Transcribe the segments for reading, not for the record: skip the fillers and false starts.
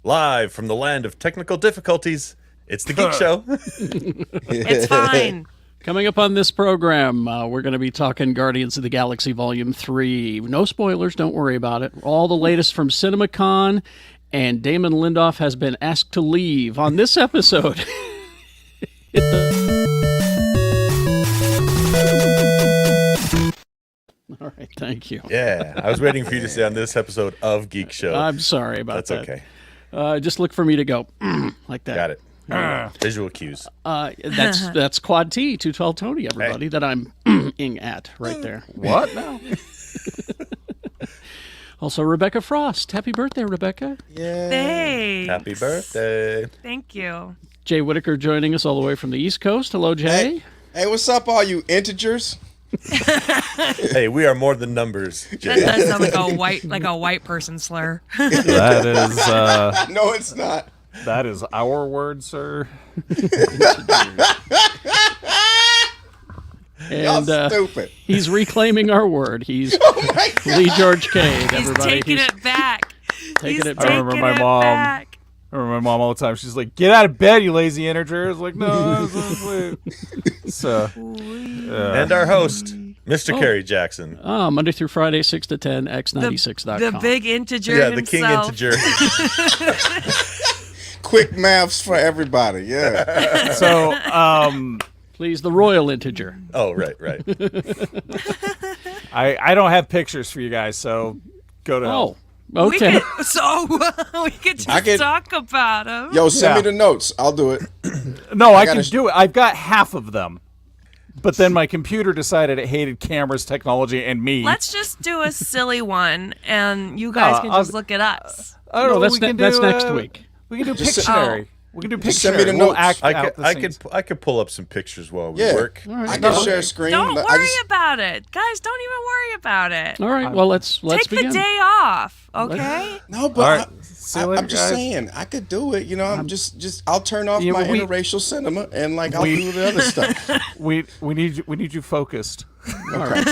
Live from the land of technical difficulties, it's the Geek Show. It's fine. Coming up on this program, we're going to be talking Guardians of the Galaxy Volume 3. No spoilers, don't worry about it. All the latest from CinemaCon, and Damon Lindelof has been asked to leave on this episode. All right, thank you. Yeah, I was waiting for you to say on this episode of Geek Show. I'm sorry about that. That's okay. Just look for me to go like that. Got it. Visual cues. That's Quad T, 212 Tony, everybody, that I'm ing at right there. What now? Also, Rebecca Frost. Happy birthday, Rebecca. Yeah. Thanks. Happy birthday. Thank you. Jay Whitaker joining us all the way from the East Coast. Hello, Jay. Hey, what's up, all you integers? Hey, we are more than numbers, Jay. That does sound like a white person slur. That is No, it's not. that is our word, sir. And Y'all stupid. he's reclaiming our word. He's Oh my God. Lee George Cade, He's everybody. taking it back. taking it I back. remember my mom. Back. I remember my mom all the time. She's like, "Get out of bed, you lazy integer." I was like, "No, that's sleep." So, And our host, Mr. Kerry Jackson. Monday through Friday, 6 to 10, x96.com. The big integer Yeah, the himself. king integer. Quick maths for everybody. Yeah. so Please, the royal integer. Oh, right. I don't have pictures for you guys, so go to hell. Oh, okay. We could just talk about him. Yo, send me the notes. I'll do it. No, I gotta can do it. I've got half of them. But then my computer decided it hated cameras, technology, and me. Let's just do a silly one, and you guys can just look at us. I don't know, that's next week. We can do Just Pictionary. We can do just send me Pictionary. the We'll notes. act I out could, the I scenes. could pull up some pictures while we Yeah. work. I can share a screen. Don't I worry just- about it, guys. Don't even worry about it. All right, well, let's Take begin. the day off, okay? No, but All right. See you later, I'm just guys. saying I could do it. You know, I'm just I'll turn off Yeah, my but we- interracial cinema and I'll do the other stuff. We need you focused. All right.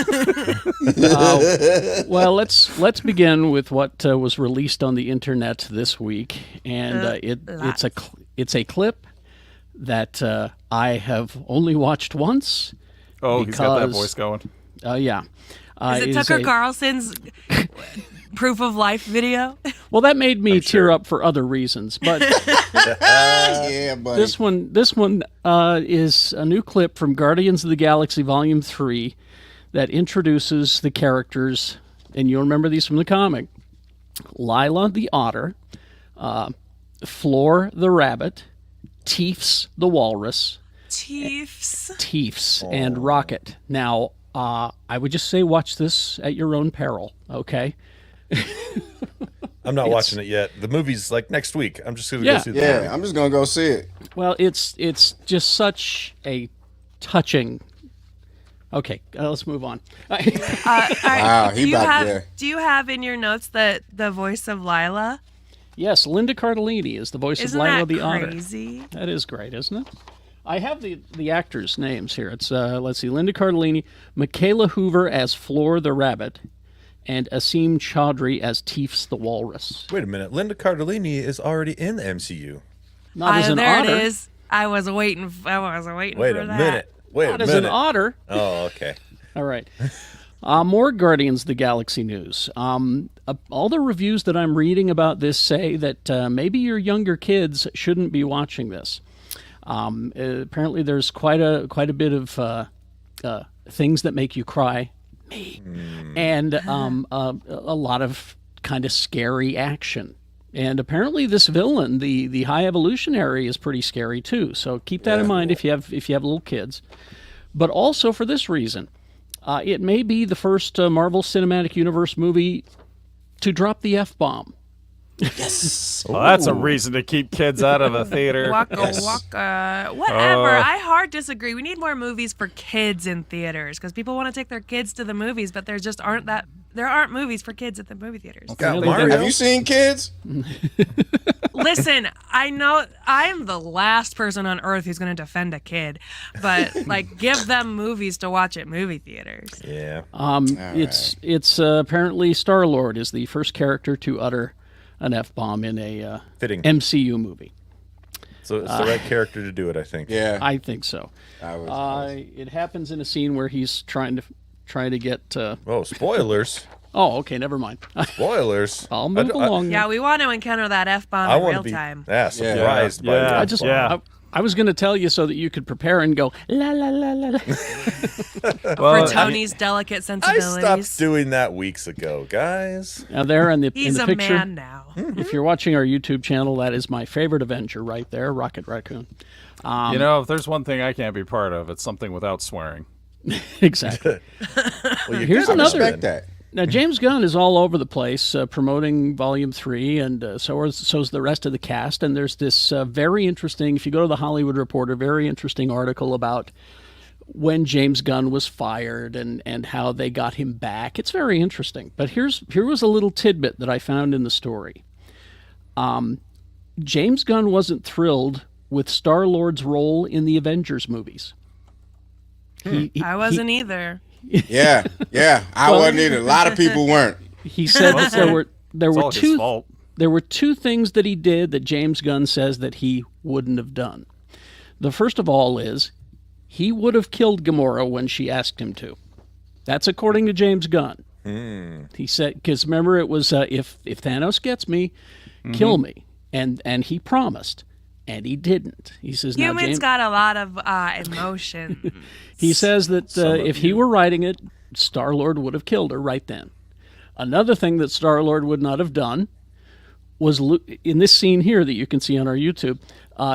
Well, let's begin with what was released on the internet this week, and it's a clip that I have only watched once. Oh, he's got that Because- voice going. Yeah. Is it Tucker Carlson's proof of life video? Well, that made me tear sure. up for other reasons, but Yeah, buddy. this one is a new clip from Guardians of the Galaxy Volume 3 that introduces the characters, and you'll remember these from the comic: Lila the otter, Floor the rabbit, Teefs the walrus, Chiefs. and Rocket. Now, I would just say watch this at your own peril, okay? I'm not watching it yet. The movie's like next week. I'm just going to Yeah. go see the Yeah, movie. I'm just gonna go see it. Well, it's just such a touching. Okay, let's move on. All right, Wow, he back there. Do you have in your notes the voice of Lila? Yes, Linda Cardellini is the voice Isn't of Lila that the otter. crazy? That is great, isn't it? I have the actors' names here. It's let's see, Linda Cardellini, Michaela Hoover as Floor the rabbit, and Asim Chaudhry as Teefs the walrus. Wait a minute. Linda Cardellini is already in the MCU. Not as an there otter. it is. I was waiting Wait for a that. minute. Wait Not a as an minute. otter. Oh, okay. All right. More Guardians of the Galaxy news. All the reviews that I'm reading about this say that maybe your younger kids shouldn't be watching this. Apparently, there's quite a bit of things that make you cry, and a lot of kind of scary action. And apparently, this villain, the High Evolutionary, is pretty scary too. So keep that in mind if you have little kids. But also for this reason, it may be the first Marvel Cinematic Universe movie to drop the F-bomb. Yes. Well, that's a reason to keep kids out of a theater. Waka waka. Whatever. I hard disagree. We need more movies for kids in theaters because people want to take their kids to the movies, but there aren't movies for kids at the movie theaters. Got Really? Mario. Have you seen kids? Listen, I know I am the last person on earth who's going to defend a kid, but like give them movies to watch at movie theaters. Yeah. It's apparently Star-Lord is the first character to utter an F-bomb in a Fitting. MCU movie. So it's the right character to do it, I think. Yeah. I think so. It happens in a scene where he's trying to get. Oh, spoilers! Oh, okay, never mind. Spoilers! I'll move along. Yeah, we want to encounter that F-bomb I in want real to be time. surprised by Yeah. the I just. Yeah. I was going to tell you so that you could prepare and go la la la la la. For Tony's delicate I sensibilities. stopped doing that weeks ago, guys. Now there in the He's in the a picture, man now. if you're watching our YouTube channel, that is my favorite Avenger right there, Rocket Raccoon. If there's one thing I can't be part of, it's something without swearing. Exactly. Well, Here's good. another- Respect that. Now, James Gunn is all over the place promoting Volume 3, and so's the rest of the cast. And there's this very interesting, if you go to the Hollywood Reporter, very interesting article about when James Gunn was fired and how they got him back. It's very interesting. But here was a little tidbit that I found in the story. James Gunn wasn't thrilled with Star-Lord's role in the Avengers movies. I wasn't either. Yeah. I wasn't either. A lot of people weren't. He said that there It's were all his two fault. there were two things that he did that James Gunn says that he wouldn't have done. The first of all is he would have killed Gamora when she asked him to. That's according to James Gunn. He said, because remember, it was if Thanos gets me, kill me, and he promised, and he didn't. He says now Humans James, got a lot of emotion. he says that if he were writing it, Star-Lord would have killed her right then. Another thing that Star-Lord would not have done was in this scene here that you can see on our YouTube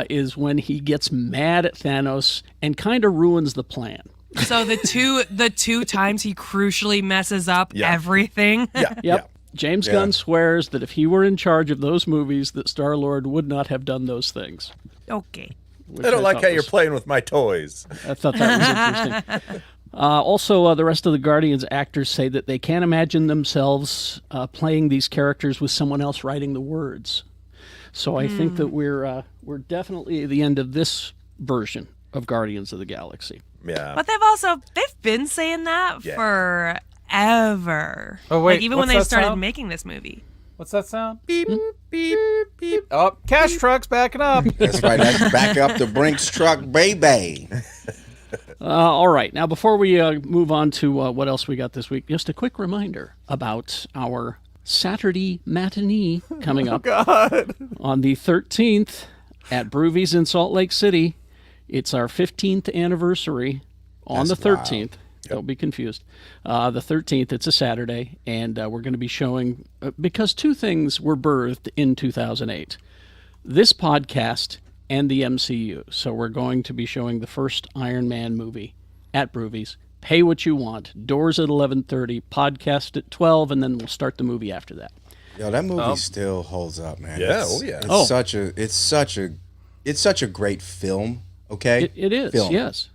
is when he gets mad at Thanos and kind of ruins the plan. So the two times he crucially messes up everything. Yeah. Yep. James Gunn swears that if he were in charge of those movies, that Star-Lord would not have done those things. Okay. I don't like how you're playing with my toys. I thought that was interesting. Also, the rest of the Guardians actors say that they can't imagine themselves playing these characters with someone else writing the words. So I think that we're definitely at the end of this version of Guardians of the Galaxy. Yeah. But they've been saying that forever. Oh, wait, like even when what's they that started sound? making this movie. What's that sound? Beep, beep, beep. Oh, cash truck's backing up. That's right. That's back up the Brinks truck, baby. All right. Now, before we move on to what else we got this week, just a quick reminder about our Saturday matinee coming up on the 13th at Broovies in Salt Lake City. It's our 15th anniversary on That's the 13th. Don't be confused. The 13th, it's a Saturday, and we're going to be showing, because two things were birthed in 2008. This podcast and the MCU. So we're going to be showing the first Iron Man movie at Broovies. Pay what you want. Doors at 11:30, podcast at 12, and then we'll start the movie after that. Yo, that movie still holds up, man. Yeah, It's such a great film. Okay, It is, Film. yes.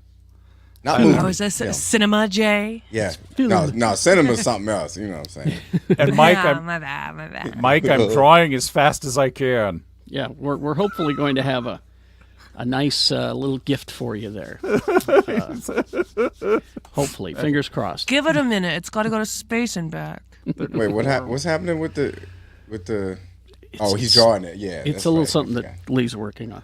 Not movie. Oh, is this film. Cinema J? Yeah. No, cinema's something else. You know what I'm saying? And Mike, my bad. I'm drawing as fast as I can. Yeah, we're hopefully going to have a nice little gift for you there. Hopefully, fingers crossed. Give it a minute. It's got to go to space and back. Wait, what's happening with the? Oh, he's drawing it. Yeah, It's that's a little right. something Okay. that Lee's working on.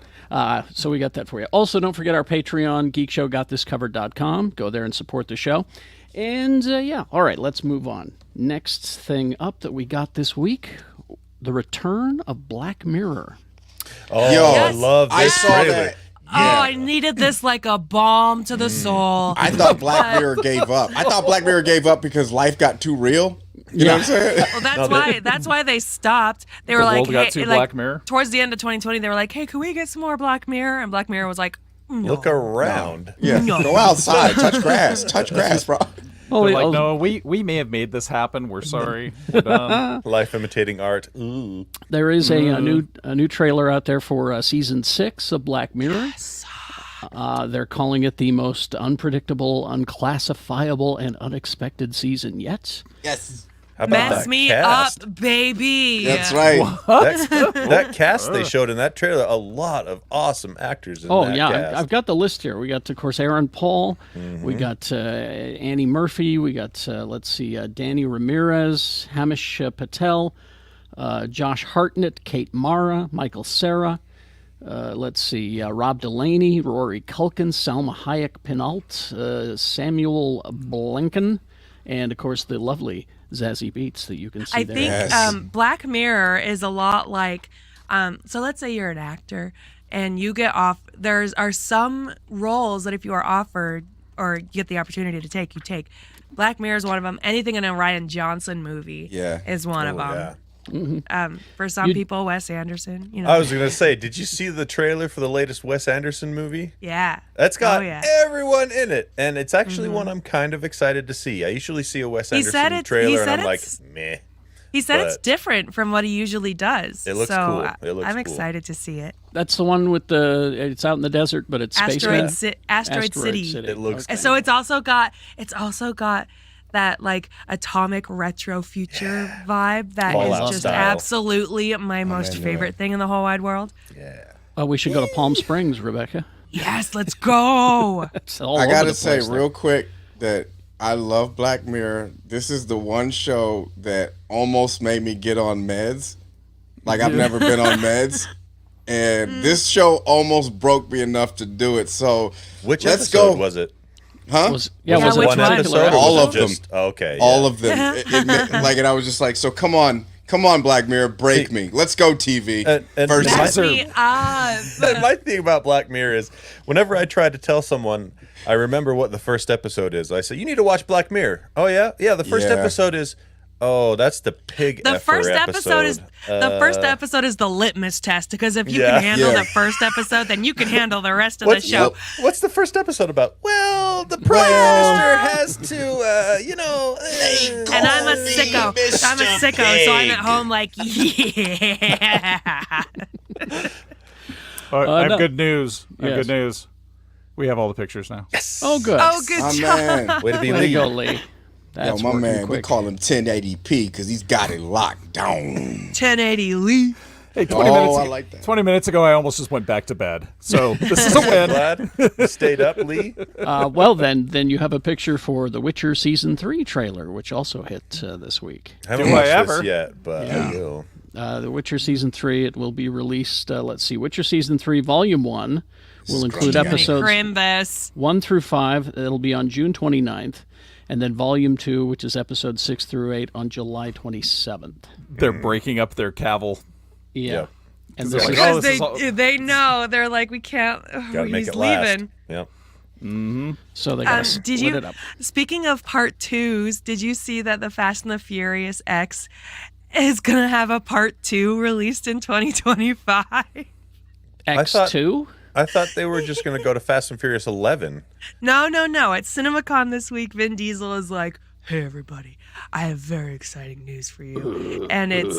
So we got that for you. Also, don't forget our Patreon, geekshowgotthiscovered.com. Go there and support the show. And all right, let's move on. Next thing up that we got this week, the return of Black Mirror. Oh, Yo, I love I this saw trailer. that. Oh, I needed this like a balm to the soul. I thought Black Mirror gave up. I thought Black Mirror gave up because life got too real. You know what I'm saying? Well, that's why they stopped. They were The like, world got hey, too like, Black Mirror? Towards the end of 2020, they were like, hey, can we get some more Black Mirror? And Black Mirror was like, no. Look around. Yeah. No. Go outside, touch grass, bro. Oh, They're like, no, we may have made this happen. We're sorry. We're done. Life imitating art. Ooh. there is a new trailer out there for season 6 of Black Mirror. They're calling it the most unpredictable, unclassifiable, and unexpected season yet. Yes. How about Mess that me cast? up, baby. That's right. That cast they showed in that trailer, a lot of awesome actors in Oh that yeah, cast. I've got the list here. We got, of course, Aaron Paul. We got Annie Murphy. We got Danny Ramirez, Hamish Patel, Josh Hartnett, Kate Mara, Michael Cera. Let's see, Rob Delaney, Rory Culkin, Salma Hayek Pinault, Samuel Blanken, and, of course, the lovely Zazie Beetz that you can see I there. think Yes. Black Mirror is a lot like, so let's say you're an actor and you get off, are some roles that if you are offered or you get the opportunity to take, you take. Black Mirror is one of them. Anything in a Ryan Johnson movie is one of them. Yeah. For some people, Wes Anderson, I was gonna say, did you see the trailer for the latest Wes Anderson movie? Yeah. That's got Oh, yeah. everyone in it, and it's actually one I'm kind of excited to see. I usually see a Wes Anderson trailer, and I'm like, meh. He said it's But- different from what he usually does. It looks so cool. It looks I'm cool. excited to see it. That's the one with it's out in the desert, but it's space. Asteroid City. It looks. And so it's also got that like atomic retro future vibe that Fallout is just style. absolutely my most man, favorite thing in the whole wide world. Yeah. We should go to Palm Springs, Rebecca. Yes, let's go. It's all I over gotta the say place there. real quick that I love Black Mirror. This is the one show that almost made me get on meds. Like I've never been on meds. And this show almost broke me enough to do it. So Which let's episode go. was it? Huh? Was Yeah, it which one one? episode? Or All was of it them. just, okay. All yeah. of them. And I was just like, so come on, Black Mirror, break me. Let's go, TV. And First my- Mess me up. My thing about Black Mirror is whenever I try to tell someone, I remember what the first episode is. I say, you need to watch Black Mirror. Oh, yeah? Yeah, the first Yeah. episode is, oh, that's the pig The first episode is the litmus test because if you Yeah. can handle Yeah. the first episode, then you can handle the rest of the show. What's the first episode about? Well, the Prime Minister has to, And I'm a sicko. So I'm at home like, yeah. All right, I have no. good news. I have Yes. good news. We have all the pictures now. Oh, good. Oh, good My job. man. way to be Way to Leigh. go, Lee. That's Yo, my working man, we quick. call him 1080p because he's got it locked down. 1080 Lee. Hey, 20 Oh, minutes. I like that. 20 minutes ago, I almost just went back to bed. So this is a win. Glad you stayed up, Lee. Well, then you have a picture for The Witcher Season 3 trailer, which also hit this week. I haven't Do I watched ever? this yet, but I will. The Witcher Season 3, it will be released, let's see, Witcher Season 3 Volume 1 will include episodes Crimbus. 1 through 5. It'll be on June 29th. And then Volume 2, which is episodes 6 through 8, on July 27th. They're breaking up their Cavill. Yeah. Yeah. And They're this like, is, oh, Because this is all- they know. They're like, we can't. Gotta make he's it last. leaving. Yep. so they got to Did split you? it up. Speaking of part twos, did you see that the Fast and the Furious X is gonna have a part 2 released in 2025? X2? I thought they were just going to go to Fast and Furious 11. No. At CinemaCon this week, Vin Diesel is like, "Hey everybody, I have very exciting news for you," and it's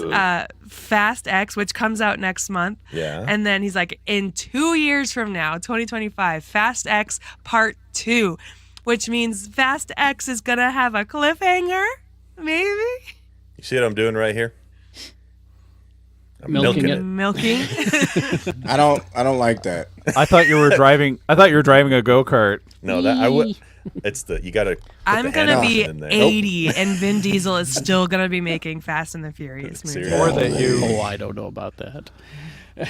Fast X, which comes out next month. Yeah. And then he's like, in 2 years from now, 2025, Fast X Part 2, which means Fast X is gonna have a cliffhanger, maybe. You see what I'm doing right here? I'm Milking milking it. it. Milking. I don't like that. I thought you were driving. I thought you were driving a go kart. No, that I would. It's you got to. I'm gonna be in there. 80, and Vin Diesel is still gonna be making Fast and the Furious movies. Seriously. Or that you. Oh, I don't know about that. What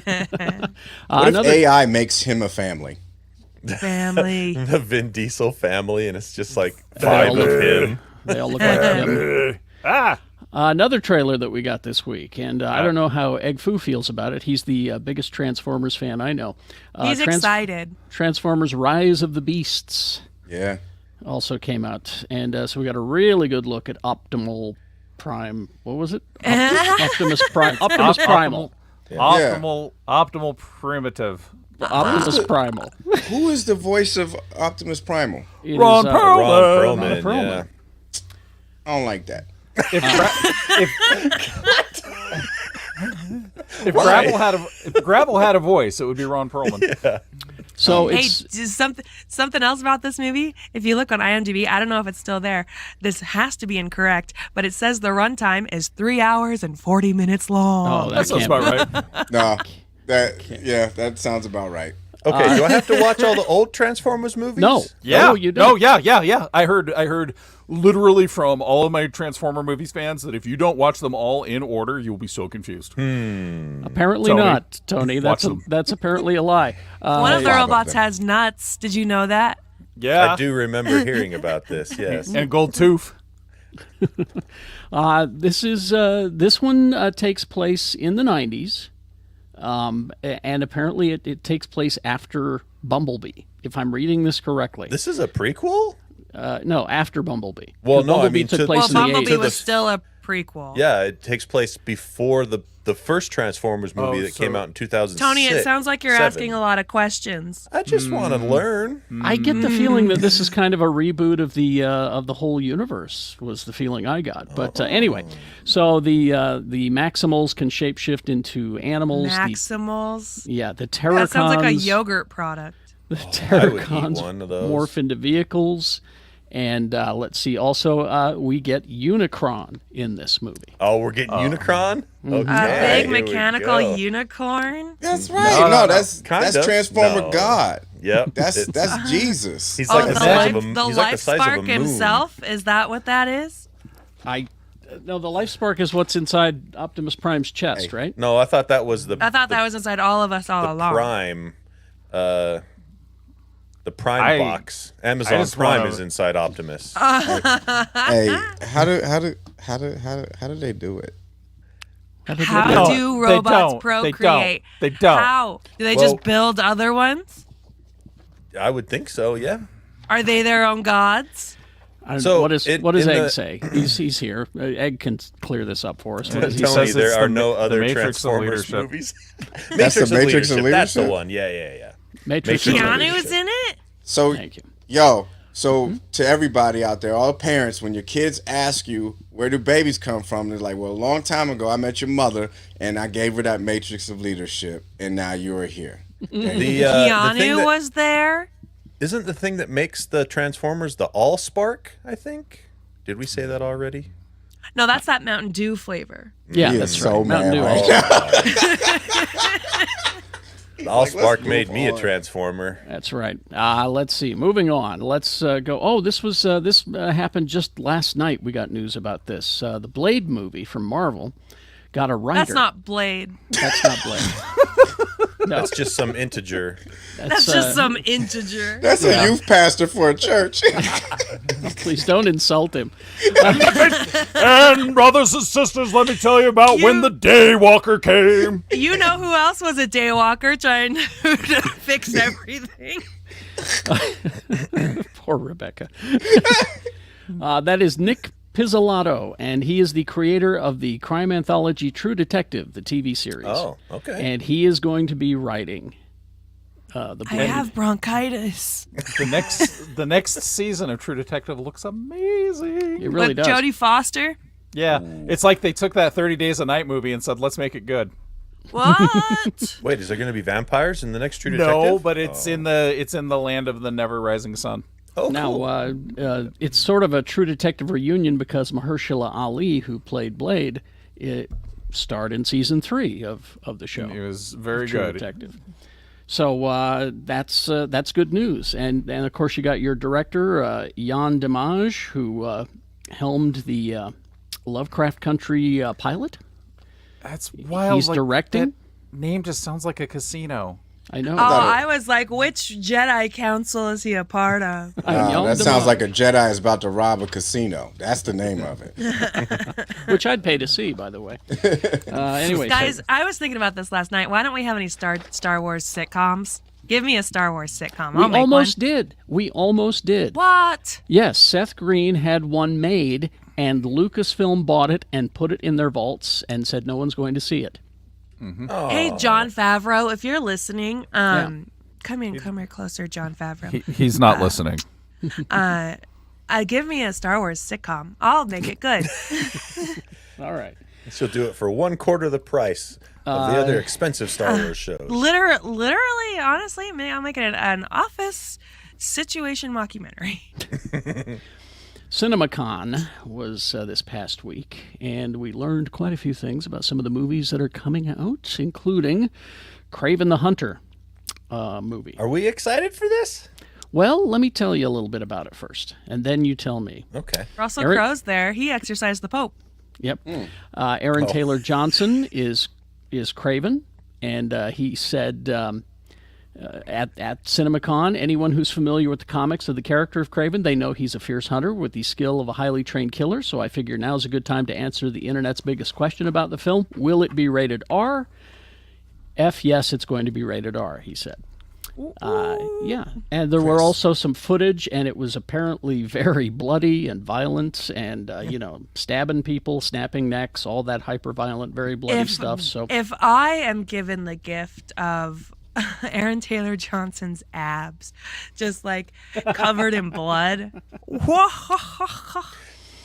if Another AI makes him a family? Family. The Vin Diesel family, and it's just like 5 of him. They all look like him. Another trailer that we got this week, and I don't know how Egg Foo feels about it. He's the biggest Transformers fan I know. He's excited. Transformers Rise of the Beasts Yeah. also came out, and so we got a really good look at Optimal Prime. What was it? Optimus Prime. Optimus Primal. Optimal primitive. Optimus Primal. Who is the voice of Optimus Primal? It Ron is, Perlman. Ron Perlman. Perlman. Yeah. I don't like that. If Gravel had a voice, it would be Ron Perlman. So Hey, it's just something else about this movie. If you look on IMDb, I don't know if it's still there. This has to be incorrect, but it says the runtime is 3 hours and 40 minutes long. oh, That that sounds can't about be. right. No. That sounds about right. Okay, do I have to watch all the old Transformers movies? No. Yeah. No, you don't. No, yeah. I heard literally from all of my Transformer movies fans that if you don't watch them all in order, you'll be so confused. Apparently Tony, not, Tony. watch them. That's apparently a lie. One of the Five of robots them. has nuts. Did you know that? Yeah. I do remember hearing about this. Yes. And Gold Tooth. This one takes place in the 90s, and apparently it takes place after Bumblebee, if I'm reading this correctly. This is a prequel? No, after Bumblebee. Well, 'Cause no, I Bumblebee mean, took to- place Well, in the Bumblebee 80s. was still a prequel. Yeah, it takes place before the first Transformers movie Oh, that came so- out in 2006. Tony, it sounds like you're 7. asking a lot of questions. I just want to learn. I get the feeling that this is kind of a reboot of the whole universe. Was the feeling I got. But anyway, so the Maximals can shapeshift into animals. Maximals. The That Terracons. sounds like a yogurt product. The I would eat Terracons one of those. morph into vehicles. And let's see. Also, we get Unicron in this movie. Oh, we're getting Unicron? Okay, A big here we mechanical go. unicorn. That's right. No, that's Kind of. Transformer No. God. Yep. That's Jesus. He's Oh, like the the size of life, a the he's like life the size spark of a moon. himself. Is that what that is? No, the Life Spark is what's inside Optimus Prime's chest, right? No, I thought that was the I thought that was inside all of us all along. Prime. The Prime box. Amazon just Prime wanna- is inside Optimus. Hey, how do they do it? How They do don't. robots They don't. procreate? They don't. How? Do they Well- just build other ones? I would think so, yeah. Are they their own gods? So, what does in Egg the- say? He's here. Egg can clear this up for us. What does he Tony, say? says there it's are the no Ma- other the Matrix of Transformers leadership. movies. That's the Matrix of That's the leadership? one. Yeah. Matrix. Matrix of Keanu leadership. is in it? So, Thank you. yo, to everybody out there, all parents, when your kids ask you, where do babies come from? They're like, well, a long time ago, I met your mother, and I gave her that Matrix of leadership, and now you are here. The Keanu thing that, was there. isn't the thing that makes the Transformers the All Spark, I think? Did we say that already? No, that's that Mountain Dew flavor. Yeah, He that's is so right. Mountain mad Dew. right now. The All Spark let's made move me a on. Transformer. That's right. Let's see. Moving on. Let's go. Oh, this happened just last night. We got news about this. The Blade movie from Marvel got a writer. That's not Blade. That's not Blade. No, That's just some integer. That's just some integer. That's a youth pastor for a church. Please don't insult him. And brothers and sisters, let me tell you about when the Daywalker came. You know who else was a daywalker trying to fix everything? Poor Rebecca. That is Nick Pizzolatto, and he is the creator of the crime anthology True Detective, the TV series. Oh, okay. And he is going to be writing the I Blade. have bronchitis. The next season of True Detective looks amazing. It really With does. Jodie Foster? Yeah, it's like they took that 30 Days a Night movie and said, let's make it good. What? Wait, is there going to be vampires in the next True Detective? No, but it's in the land of the never rising sun. Oh, Now, cool. it's sort of a True Detective reunion because Mahershala Ali, who played Blade, starred in season 3 of the show. It was very True good. Detective. So that's good news, and of course you got your director Jan Dimage, who helmed the Lovecraft Country pilot. That's wild. He's directing. That name just sounds like a casino. I know. Oh, I was like, which Jedi council is he a part of? Jan that sounds Dimage, like a Jedi is about to rob a casino. That's the name of it. which I'd pay to see, by the way. Anyway, Guys, I was thinking about this last night. Why don't we have any Star Wars sitcoms? Give me a Star Wars sitcom. I'll we make almost one. did. We almost did. What? Yes, Seth Green had one made, and Lucasfilm bought it and put it in their vaults and said no one's going to see it. Hey, Jon Favreau, if you're listening, come here closer, Jon Favreau. He's not listening. Give me a Star Wars sitcom. I'll make it good. All right. She'll do it for 1/4 the price of the other expensive Star Wars shows. Literally, honestly, I'll make it an office situation mockumentary. CinemaCon was this past week, and we learned quite a few things about some of the movies that are coming out, including Kraven the Hunter movie. Are we excited for this? Well, let me tell you a little bit about it first, and then you tell me. Okay. Russell Eric? Crowe's there. He exercised the Pope. Yep. Aaron Taylor Johnson is Craven, and he said at CinemaCon, anyone who's familiar with the comics of the character of Craven, they know he's a fierce hunter with the skill of a highly trained killer. So I figure now's a good time to answer the internet's biggest question about the film: will it be rated R? F, yes, it's going to be rated R, he said. Yeah, and there were also some footage, and it was apparently very bloody and violent, and stabbing people, snapping necks, all that hyper-violent, very bloody stuff. So, if I am given the gift of Aaron Taylor Johnson's abs, just like covered in blood,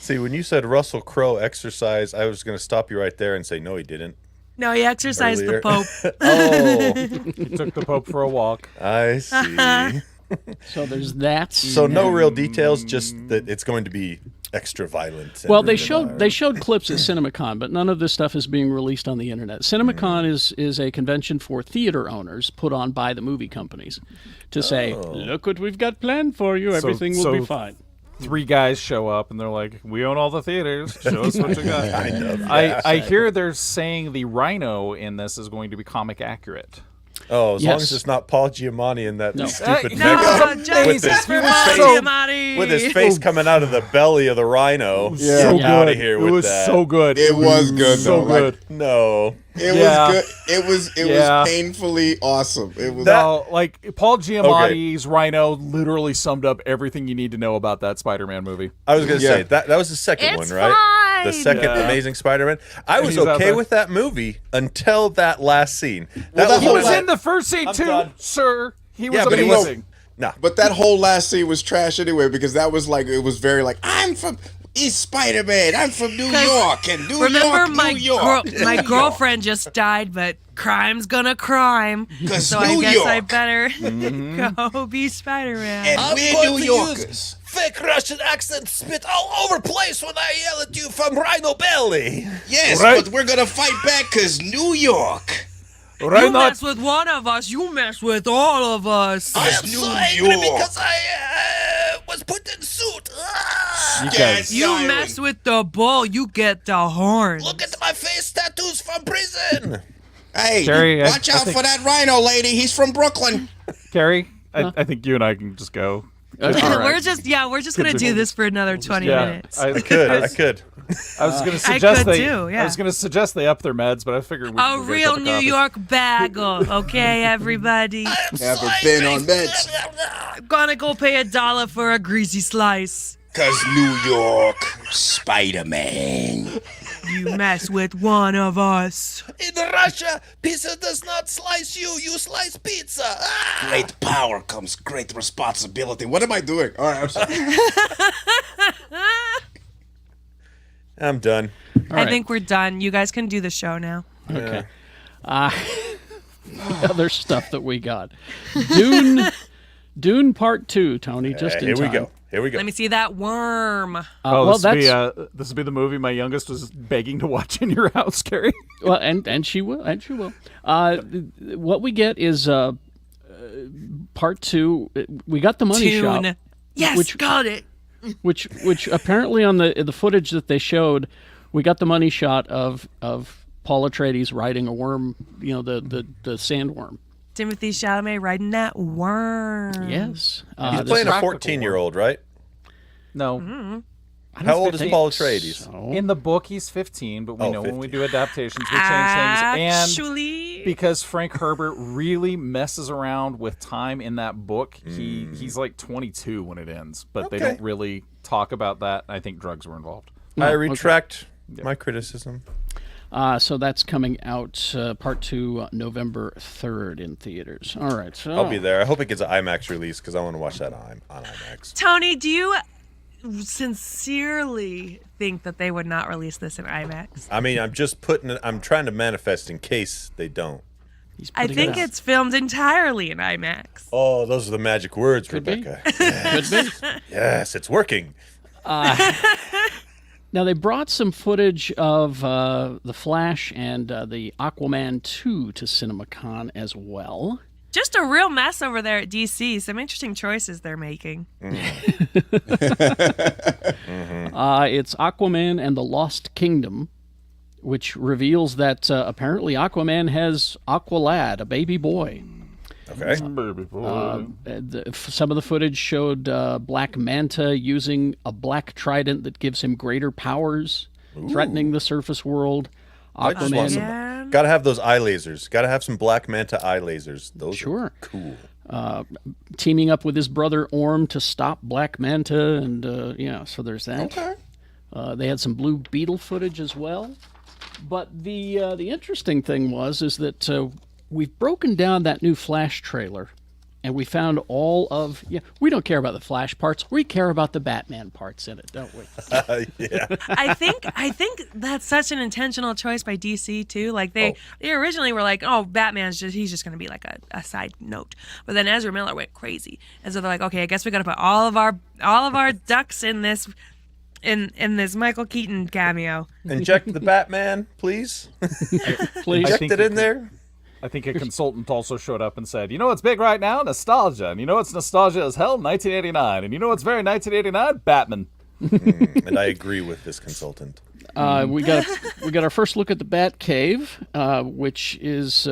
See, when you said Russell Crowe exercise, I was going to stop you right there and say, no, he didn't. no, he exercised Earlier. the Pope. Oh, He took the Pope for a walk. I see. so there's that. So no real details, just that it's going to be extra violent. Well, they showed clips at CinemaCon, but none of this stuff is being released on the internet. CinemaCon is a convention for theater owners put on by the movie companies to say, look what we've got planned for you. Everything will be fine. 3 guys show up and they're like, "We own all the theaters. Show us what you got." Kind of, I hear they're saying the rhino in this is going to be comic accurate. Oh, as long Yes. as it's not Paul Giamatti and that stupid No, mega justice for Paul face, Giamatti. with his face coming out of the belly of the rhino. Yeah. So Get out of good. here It with was that. so good. It was good so though. good. Like, No. it Yeah. was good. It Yeah. was painfully awesome. It was. No, like Paul Giamatti's Rhino literally summed up everything you need to know about that Spider-Man movie. I was going to Yeah. say, that was the second It's one, right? The fine. second Yeah. Amazing Spider-Man. I was he's out okay there. with that movie until that last scene. That that He whole was la- in the first scene I'm too, done. sir. He was Yeah, but he was- amazing. No. But that whole last scene was trash anyway, because that was like, it was very like, he's Spider-Man. I'm from New York, and New Remember, York. my girlfriend just died, but crime's gonna crime. 'Cause So I New guess I York. better go be Spider-Man. And we're New Yorkers. use fake Russian accent spit all over place when I yell at you from Rhino Belly. Yes, Right. but we're gonna fight back because New York. You Rhino, mess with one of us, you mess with all of us. I am New so angry York. because I was put in suit. you Yes. guys. You Siren. mess with the bull, you get the horn. Look at my face tattoos from prison. Hey, Kerry, I watch out think- for that Rhino lady. He's from Brooklyn. Carrie, I think you and I can just go. All right. We're just gonna do this for another 20 minutes. I Could I I could. I was going to I suggest could they. too, yeah. I was going to suggest they up their meds, but I figured we A could get real cup of New coffee. York bagel, okay, everybody? Never been on meds. I'm gonna go pay $1 for a greasy slice. Cause New York, Spider-Man. You mess with one of us. In Russia, pizza does not slice you. You slice pizza. Ah! Great power comes great responsibility. What am I doing? All right, I'm sorry. I'm done. All I right. think we're done. You guys can do the show now. Okay. Other stuff that we got. Dune Part 2, Tony, just in Here time. we go. Here we go. Let me see that worm. Oh, well, this will be the movie my youngest was begging to watch in your house, Carrie. well, and she will, what we get is Part 2. We got the money shot, Tune. Yes, Which- got it. which apparently on the footage that they showed, we got the money shot of Paul Atreides riding a worm, the sandworm. Timothy Chalamet riding that worm. Yes, He's this- playing a practical 14-year-old, right? No. How old is 15. Paul Atreides? So- In the book, he's 15, but we Oh, know when we 15. do adaptations, we change things. And Actually, because Frank Herbert really messes around with time in that book, he's like 22 when it ends, but they Okay. don't really talk about that. I think drugs were involved. I okay. retract my criticism. So that's coming out Part 2 November 3rd in theaters. All right, so I'll be there. I hope it gets an IMAX release because I want to watch that on IMAX. Tony, do you sincerely think that they would not release this in IMAX? I mean, I'm trying to manifest in case they don't. He's I putting it think out. it's filmed entirely in IMAX. Oh, those are the magic words, Could be. Rebecca. Could be. Yes, it's working. Now they brought some footage of the Flash and the Aquaman 2 to CinemaCon as well. Just a real mess over there at DC. Some interesting choices they're making. It's Aquaman and the Lost Kingdom, which reveals that apparently Aquaman has Aqualad, a baby boy. Okay. Some of the footage showed Black Manta using a black trident that gives him greater powers, threatening the surface world. I just want some. Gotta have those eye lasers. Gotta have some Black Manta eye lasers. Those are cool. Teaming up with his brother Orm to stop Black Manta, and so there's that. Okay. They had some Blue Beetle footage as well. But the interesting thing is that we've broken down that new Flash trailer, and we found all of we don't care about the Flash parts. We care about the Batman parts in it, don't we? Yeah. I think that's such an intentional choice by DC too. Like they originally were like, oh, he's just gonna be like a side note. But then Ezra Miller went crazy, and so they're like, okay, I guess we gotta put all of our ducks in this. In this Michael Keaton cameo. Inject the Batman, please. Please. Inject it in there. I think a consultant also showed up and said, you know what's big right now? Nostalgia. And you know what's nostalgia as hell? 1989. And you know what's very 1989? Batman. And I agree with this consultant. We got our first look at the Bat Cave, which is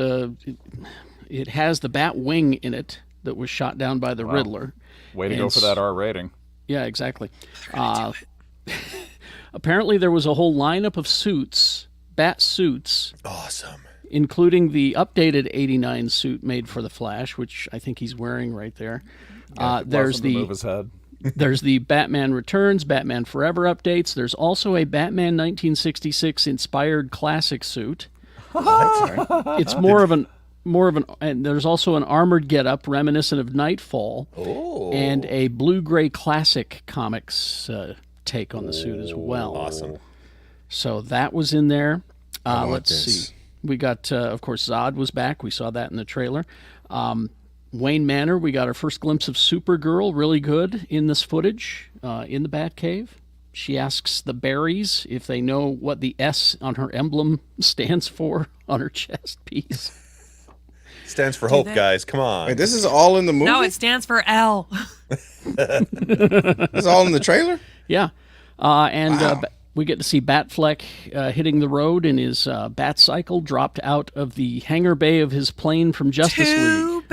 it has the Bat Wing in it that was shot down by the Riddler. Way to go for that R rating. Yeah, exactly. Apparently there was a whole lineup of suits, bat suits. Awesome. Including the updated 89 suit made for the Flash, which I think he's wearing right there. There's move his head. There's the Batman Returns, Batman Forever updates. There's also a Batman 1966 inspired classic suit. It's more of an and there's also an armored getup reminiscent of Nightfall, and a blue-gray classic comics take on the suit as well. Awesome. So that was in there. Let's see. We got, of course, Zod was back. We saw that in the trailer. Wayne Manor, we got our first glimpse of Supergirl, really good in this footage in the Batcave. She asks the berries if they know what the S on her emblem stands for on her chest piece. Stands for hope, guys. Come on. Wait, this is all in the movie? No, it stands for L. This is all in the trailer? Yeah. We get to see Batfleck hitting the road in his bat cycle, dropped out of the hangar bay of his plane from Justice League.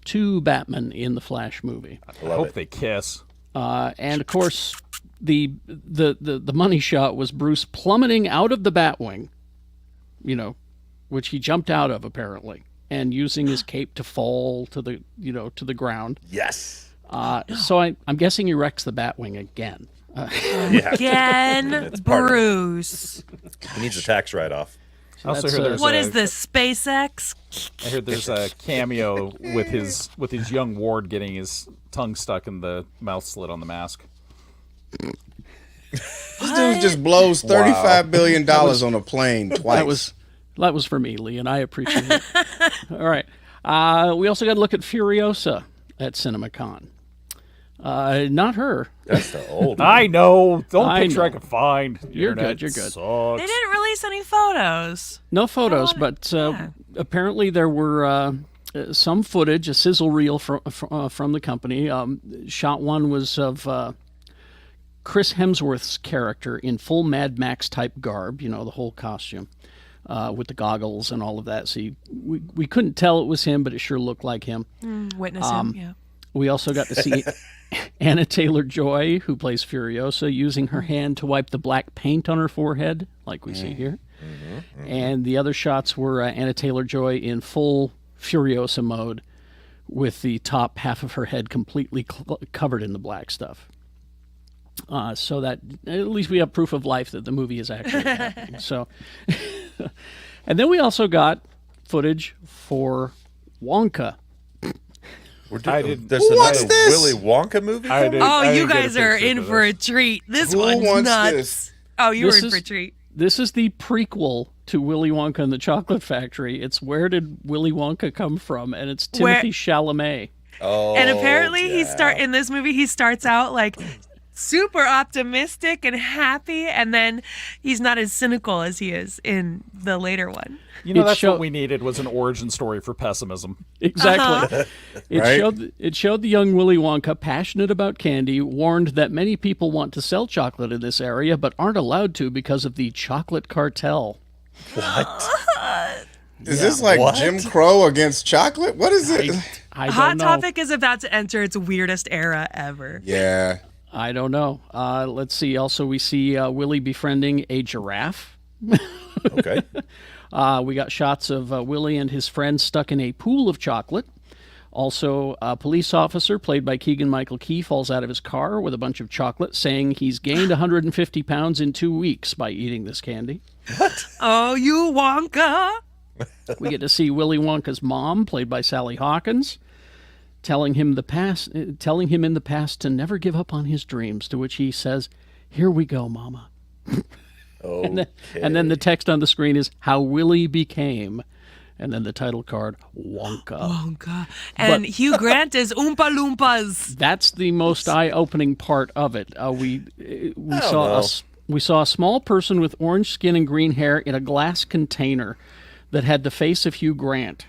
Two Batmen in the Flash movie. I hope they kiss. And of course, the money shot was Bruce plummeting out of the Batwing, which he jumped out of apparently, and using his cape to fall to the ground. Yes. So I'm guessing he wrecks the Batwing again. Again, Bruce. He needs a tax write-off. I also heard there's what is this, SpaceX? I heard there's a cameo with his young ward getting his tongue stuck in the mouth slit on the mask. This dude just blows $35 billion on a plane twice. That was for me, Lee, and I appreciate it. All right. We also got to look at Furiosa at CinemaCon. Not her. That's the old one. I know. Picture I can find. You're good. They didn't release any photos. No photos, but apparently there were some footage, a sizzle reel from the company. Shot one was of Chris Hemsworth's character in full Mad Max type garb, the whole costume, with the goggles and all of that. So we couldn't tell it was him, but it sure looked like him. Witness him, yeah. We also got to see Anna Taylor-Joy, who plays Furiosa, using her hand to wipe the black paint on her forehead, like we see here. And the other shots were Anna Taylor-Joy in full Furiosa mode, with the top half of her head completely covered in the black stuff. So that at least we have proof of life that the movie is actually happening. So, and then we also got footage for Wonka. There's another Willy Wonka movie? You guys are in for a treat. This one's nuts. This? Oh, you were in for a treat. This is the prequel to Willy Wonka and the Chocolate Factory. It's Where Did Willy Wonka Come From? And it's Timothée Chalamet. Oh, and apparently in this movie he starts out like super optimistic and happy, and then he's not as cynical as he is in the later one. You know, that's showed- what we needed was an origin story for pessimism. Exactly. Right? It showed the young Willy Wonka, passionate about candy, warned that many people want to sell chocolate in this area but aren't allowed to because of the chocolate cartel. What? Is this like What? Jim Crow against chocolate? What is it? I don't Hot know. Topic is about to enter its weirdest era ever. Yeah. I don't know. Let's see. Also, we see Willy befriending a giraffe. Okay. We got shots of Willy and his friend stuck in a pool of chocolate. Also, a police officer, played by Keegan-Michael Key, falls out of his car with a bunch of chocolate, saying he's gained 150 pounds in 2 weeks by eating this candy. Oh, you Wonka! We get to see Willy Wonka's mom, played by Sally Hawkins, telling him in the past to never give up on his dreams, to which he says, "Here we go, Mama." Okay. And then the text on the screen is "How Willy Became," and then the title card, Wonka. Wonka. And Hugh Grant is Oompa Loompas. That's the most eye-opening part of it. We know. saw a small person with orange skin and green hair in a glass container that had the face of Hugh Grant.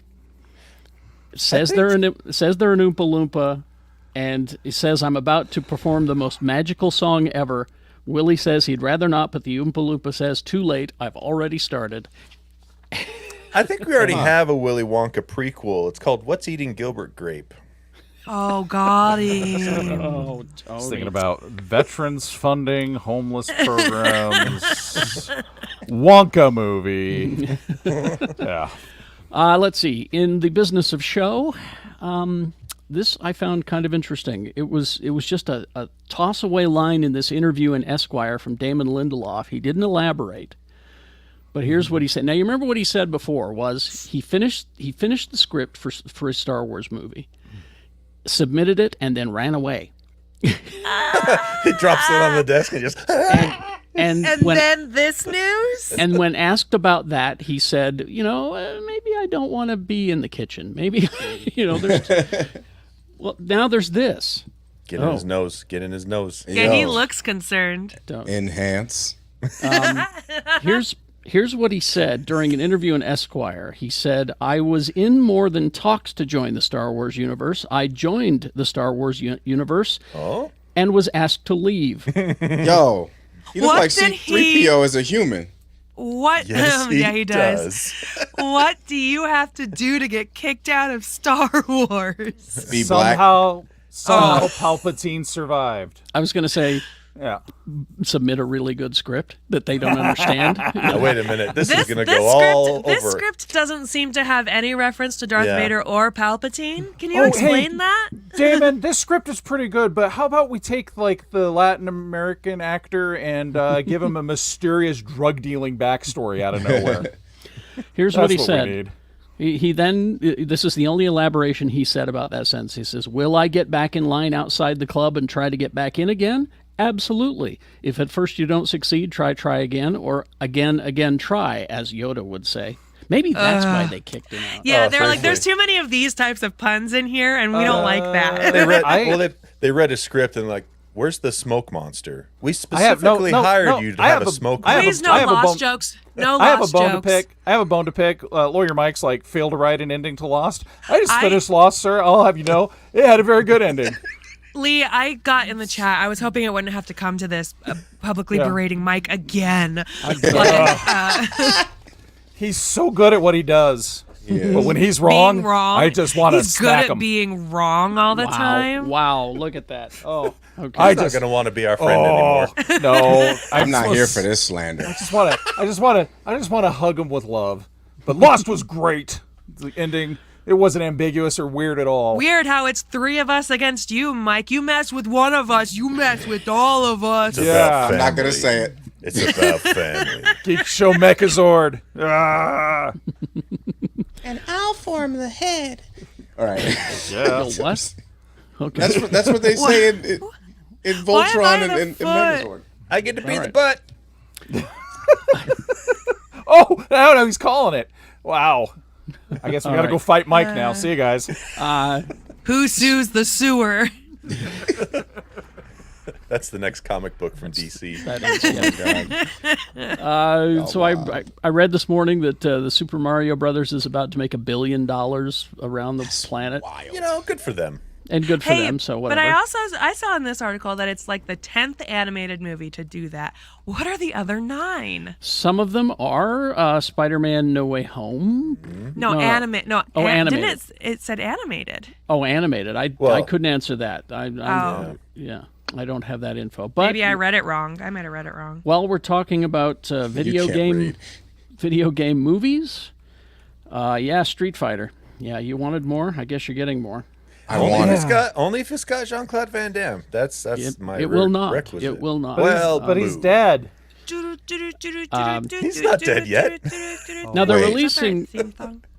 It says they're an Oompa Loompa, and it says, "I'm about to perform the most magical song ever." Willie says he'd rather not, but the Oompa Loompa says, "Too late, I've already started." I think we already have a Willy Wonka prequel. It's called What's Eating Gilbert Grape? Oh, got him. Oh, I was thinking about veterans funding homeless programs. Wonka movie. Yeah. Let's see. In the business of show, this I found kind of interesting. It was just a toss-away line in this interview in Esquire from Damon Lindelof. He didn't elaborate, but here's what he said. Now, you remember what he said before was he finished the script for his Star Wars movie, submitted it, and then ran away. He drops it on the desk and just. And And when, then this news? and when asked about that, he said, maybe I don't want to be in the kitchen. Maybe, there's. Well, now there's this. Get in his nose. Get in his nose. Yeah, he Yo, looks concerned. enhance. Here's what he said during an interview in Esquire. He said, "I was in more than talks to join the Star Wars universe. I joined the Star Wars universe Oh? and was asked to leave." Yo, he looks What like did C-3PO as a human. What? Yes, Yeah, he does. What do you have to do to get kicked out of Star Wars? Be black. Somehow Palpatine survived. I was going to say, Yeah. submit a really good script that they don't understand. Now, wait a minute. This is going to go script, all this over. script doesn't seem to have any reference to Darth Yeah. Vader or Palpatine. Can you Oh, explain hey. that? Damon, this script is pretty good, but how about we take like the Latin American actor and give him a mysterious drug dealing backstory out of nowhere? Here's That's what he we said. need. He then, this is the only elaboration he said about that sentence. He says, "Will I get back in line outside the club and try to get back in again? Absolutely. If at first you don't succeed, try again, or again, try, as Yoda would say." Maybe that's why they kicked him out. Yeah, Oh, they're like, seriously. there's too many of these types of puns in here, and we don't like that. They read, I- they read a script and like, where's the smoke monster? We I have specifically hired you to have a smoke I have monster. Please, no I have a lost bone- jokes. No I have a lost bone jokes. to pick. I have a bone to pick. Lawyer Mike's like failed to write an ending to Lost. I just I- finished Lost, sir. I'll have you know, it had a very good ending. Leigh, I got in the chat. I was hoping it wouldn't have to come to this publicly Yeah. berating Mike again. He's so good at what he does. Yeah. But when he's wrong, Being wrong. I just want to He's good smack at him. being wrong all the time. Wow, look at that. Oh, okay. I He's not just going to want to be our friend anymore. no. I'm not here for this slander. I just want to hug him with love. But Lost was great. The ending, it wasn't ambiguous or weird at all. Weird how it's three of us against you, Mike. You mess with one of us, you mess with all of us. It's Yeah. about I'm family. not gonna say it. It's about family. Geekshow Mechazord. Ah. And I'll form the head. All right. Yeah. What? Okay. That's what they say in Why am I Voltron the and foot? Megazord. I get to be the right. butt. Oh, no, he's calling it. Wow. I guess we gotta right. go fight Mike now. See you guys. Who sues the sewer? That's the next comic book from DC. That is, so I read this morning that the Super Mario Brothers is about to make $1 billion around the planet, Good for them. and good for them. So whatever. But I saw in this article that it's like the 10th animated movie to do that. What are the other 9? Some of them are Spider-Man: No Way Home. No, animate. No, animated. Didn't it said animated? Oh, animated. I couldn't answer that. I don't have that info. But Maybe I read it wrong. I might have read it wrong. Well, we're talking about video game movies. Street Fighter. Yeah, you wanted more. I guess you're getting more. Only if it's got Jean-Claude Van Damme. That's my it will not. requisite. It will not. But he's dead. He's not dead yet. Now they're Wait. releasing.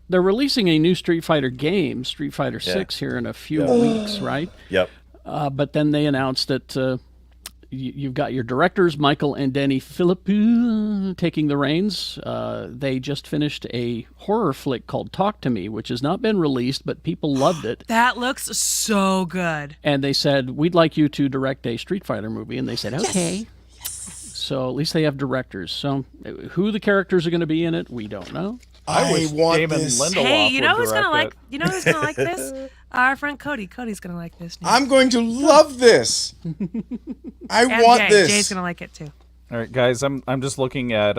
They're releasing a new Street Fighter game, Street Fighter 6, here in a few weeks, right? Yep. But then they announced that you've got your directors, Michael and Danny Philippou, taking the reins. They just finished a horror flick called Talk to Me, which has not been released, but people loved it. That looks so good. And they said, we'd like you to direct a Street Fighter movie. And they said, okay. So at least they have directors. So who the characters are going to be in it, we don't know. I want Damon this. Lindelof Hey, you know would who's gonna direct like? You know who's gonna like this? Our friend Cody. Cody's gonna like this. I'm going to love this. I And want Jay. this. Jay's gonna like it too. All right, guys, I'm just looking at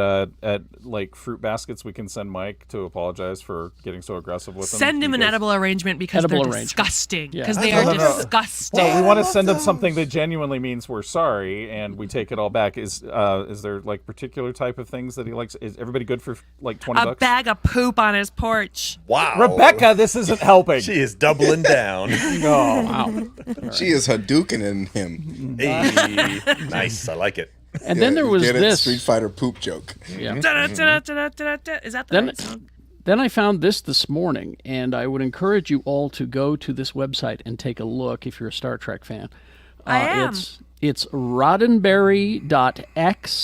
like fruit baskets we can send Mike to apologize for getting so aggressive with them. Send him an because- edible arrangement because Edible they're arrangement. disgusting. Yeah. Because they No, are no, no. disgusting. Well, we want to love send him those. something that genuinely means we're sorry, and we take it all back. Is there like particular type of things that he likes? Is everybody good for like $20? A bag of poop on his porch. Wow. Rebecca, this isn't helping. She is doubling down. No. Wow. She is Hadouken in him. Hey, nice. I like it. And then there was Get it? this. Street Fighter poop joke. Yeah. Da-da-da-da-da-da-da. Is that the Then- right song? Then I found this morning, and I would encourage you all to go to this website and take a look if you're a Star Trek fan. I am. It's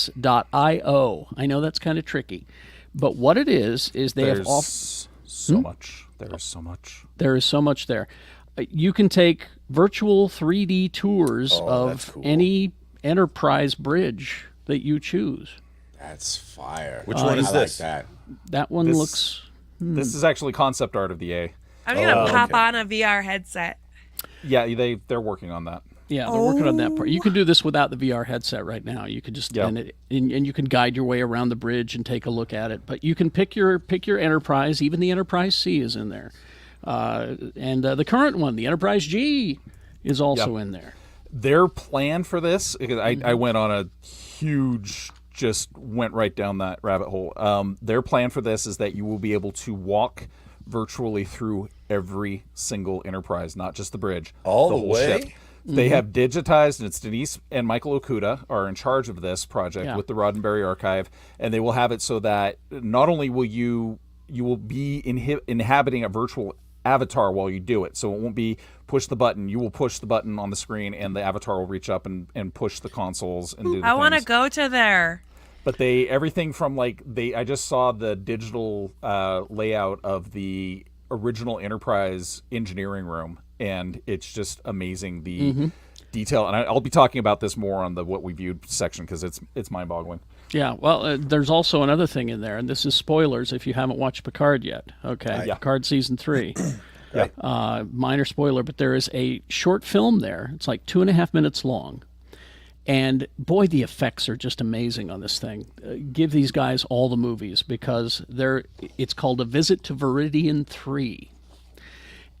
roddenberry.x.io. I know that's kind of tricky, but what it is they have There's so much. There is so much. there is so much there. You can take virtual 3D tours that's of cool. any Enterprise bridge that you choose. That's fire. Which one is I this? like that. That one This- looks. This is actually concept art of the A. I'm gonna pop okay. on a VR headset. Yeah, they're working on that. Yeah, they're working on that part. You can do this without the VR headset right now. You could just Yeah. and you can guide your way around the bridge and take a look at it. But you can pick your Enterprise. Even the Enterprise C is in there, and the current one, the Enterprise G, is also in there. Their plan for this, because I went on a huge, just went right down that rabbit hole. Their plan for this is that you will be able to walk virtually through every single Enterprise, not just the bridge. All the whole way? ship. They have digitized, and it's Denise and Michael Okuda are in charge of this project with the Roddenberry Archive, and they will have it so that not only will you will be inhabiting a virtual avatar while you do it, so it won't be push the button. You will push the button on the screen, and the avatar will reach up and push the consoles and do the I want to things. go to there. But everything from I just saw the digital layout of the original Enterprise engineering room, and it's just amazing the detail. And I'll be talking about this more on the what we viewed section because it's mind-boggling. Yeah, well, there's also another thing in there, and this is spoilers if you haven't watched Picard yet. Okay, Picard season 3. Minor spoiler, but there is a short film there. It's like 2.5 minutes long. And boy, the effects are just amazing on this thing. Give these guys all the movies because it's called A Visit to Viridian 3.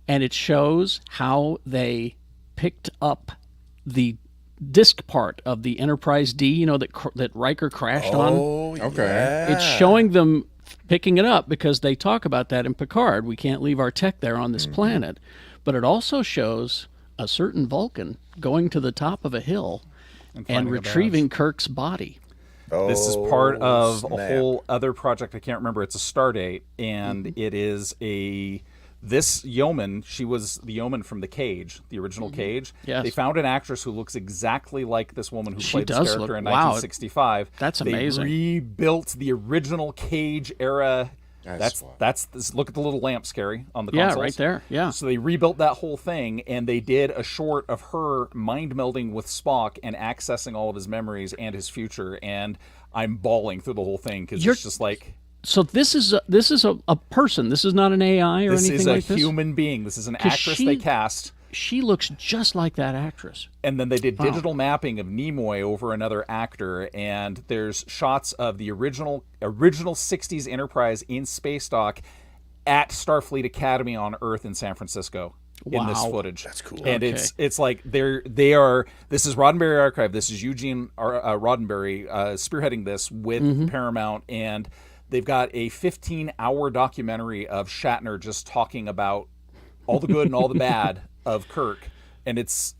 And it shows how they picked up the disc part of the Enterprise D, that Riker crashed on. Oh, Okay. yeah. It's showing them picking it up because they talk about that in Picard. We can't leave our tech there on this planet. But it also shows a certain Vulcan going to the top of a hill and finding a retrieving Kirk's body. This is part of snap. a whole other project. I can't remember. It's a Stardate, and it is this yeoman. She was the yeoman from The Cage, the original Cage. Yes. They found an actress who looks exactly like this woman who She played this does character look- in wow. 1965. That's They amazing. rebuilt the original Cage era That's look at the little lamps, Kerry, on the Yeah, consoles. right there. Yeah. So they rebuilt that whole thing, and they did a short of her mind melding with Spock and accessing all of his memories and his future. And I'm bawling through the whole thing because it's just like. So this is a person. This is not an AI or This anything is like this. a human being. This is an actress they cast. She looks just like that actress. And then they did digital mapping of Nimoy over another actor, and there's shots of the original 60s Enterprise in space dock at Starfleet Academy on Earth in San Francisco in this footage. That's cool. And it's like they are. This is Roddenberry Archive. This is Eugene Roddenberry spearheading this with Paramount, and they've got a 15-hour documentary of Shatner just talking about all the good and all the bad of Kirk, and it's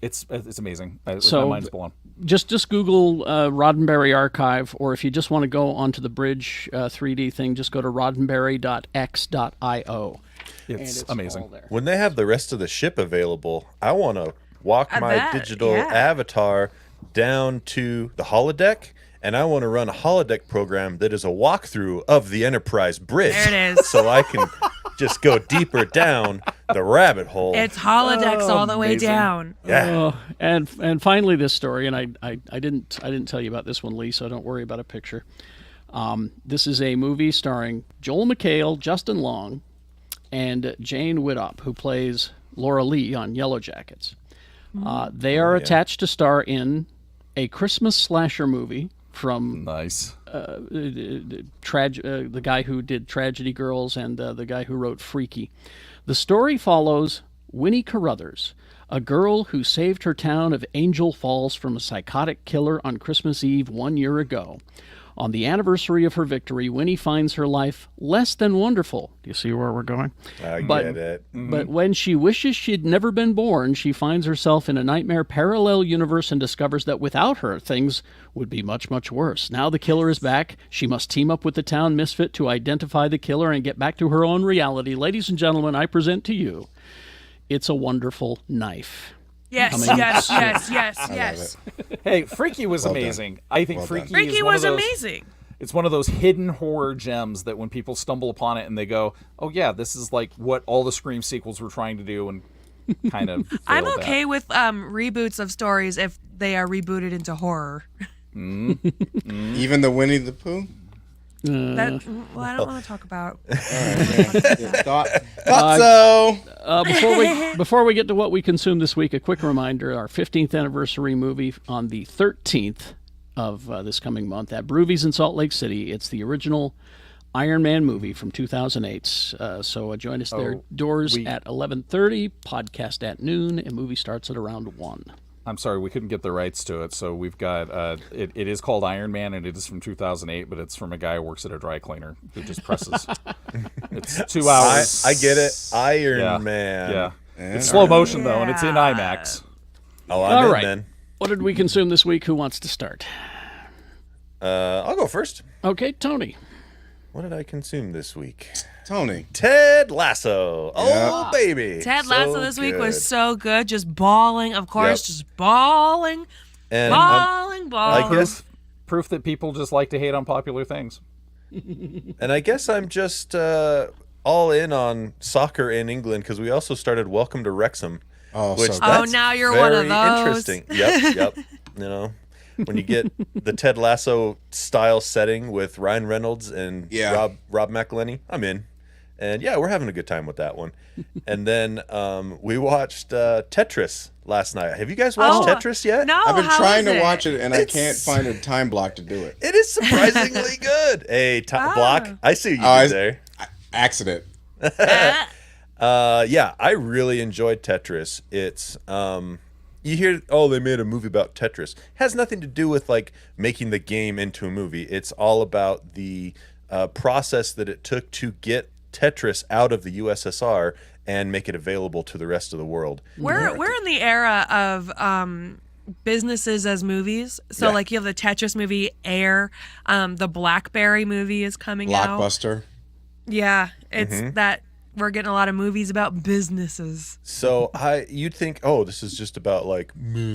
amazing. My mind's blown. Just Google Roddenberry Archive, or if you just want to go onto the Bridge 3D thing, just go to roddenberry.x.io. It's amazing. When they have the rest of the ship available, I want to walk my digital avatar down to the holodeck, and I want to run a holodeck program that is a walkthrough of the Enterprise bridge. There it is. So I can just go deeper down the rabbit hole. It's holodecks all the way amazing. down. Yeah. And finally, this story, and I didn't tell you about this one, Leigh, so don't worry about a picture. This is a movie starring Joel McHale, Justin Long, and Jane Widdop, who plays Laura Lee on Yellow Jackets. They are attached to star in a Christmas slasher movie from Nice. the guy who did Tragedy Girls and the guy who wrote Freaky. The story follows Winnie Carruthers, a girl who saved her town of Angel Falls from a psychotic killer on Christmas Eve 1 year ago. On the anniversary of her victory, Winnie finds her life less than wonderful. Do you see where we're going? I get it. But when she wishes she'd never been born, she finds herself in a nightmare parallel universe and discovers that without her, things would be much, much worse. Now the killer is back. She must team up with the town misfit to identify the killer and get back to her own reality. Ladies and gentlemen, I present to you, It's a Wonderful Knife. Yes, yes. Hey, Freaky was amazing. I think Freaky was amazing. It's one of those hidden horror gems that when people stumble upon it and they go, "Oh yeah, this is like what all the Scream sequels were trying to do," and kind of. I'm okay with reboots of stories if they are rebooted into horror. Even the Winnie the Pooh. I don't want to talk about. Thought so. Before we get to what we consumed this week, a quick reminder: our 15th anniversary movie on the 13th of this coming month at Broovies in Salt Lake City. It's the original Iron Man movie from 2008. So join us there. Doors at 11:30, podcast at noon, and movie starts at around 1. I'm sorry, we couldn't get the rights to it, so we've got it is called Iron Man, and it is from 2008, but it's from a guy who works at a dry cleaner who just presses. It's 2 hours. I get it. Iron Man. Yeah. It's slow motion, though, and it's in IMAX. Oh, I'm All in right. then. What did we consume this week? Who wants to start? I'll go first. Okay, Tony. What did I consume this week? Tony. Ted Lasso. Oh, baby. Ted So Lasso this week was good. so good. Just bawling, of course, just bawling, And bawling. I guess Proof that people just like to hate on popular things. I guess I'm just all in on soccer in England because we also started Welcome to Wrexham. Oh, which so that's now you're one of very those. Interesting. Yep. You know, when you get the Ted Lasso style setting with Ryan Reynolds and Rob McElhenney, I'm in. And yeah, we're having a good time with that one. And then we watched Tetris last night. Have you guys watched Tetris yet? No, I've been how trying is to it? watch it, and I can't find a time block to do it. It is surprisingly good. Hey, Block, I see you there. Accident. Yeah, I really enjoyed Tetris. It's you hear, they made a movie about Tetris. It has nothing to do with like making the game into a movie. It's all about the process that it took to get Tetris out of the USSR and make it available to the rest of the world. We're in the era of businesses as movies. So like you have the Tetris movie Air, the BlackBerry movie is coming out. Blockbuster. Yeah, it's that we're getting a lot of movies about businesses. So you'd think, this is just about like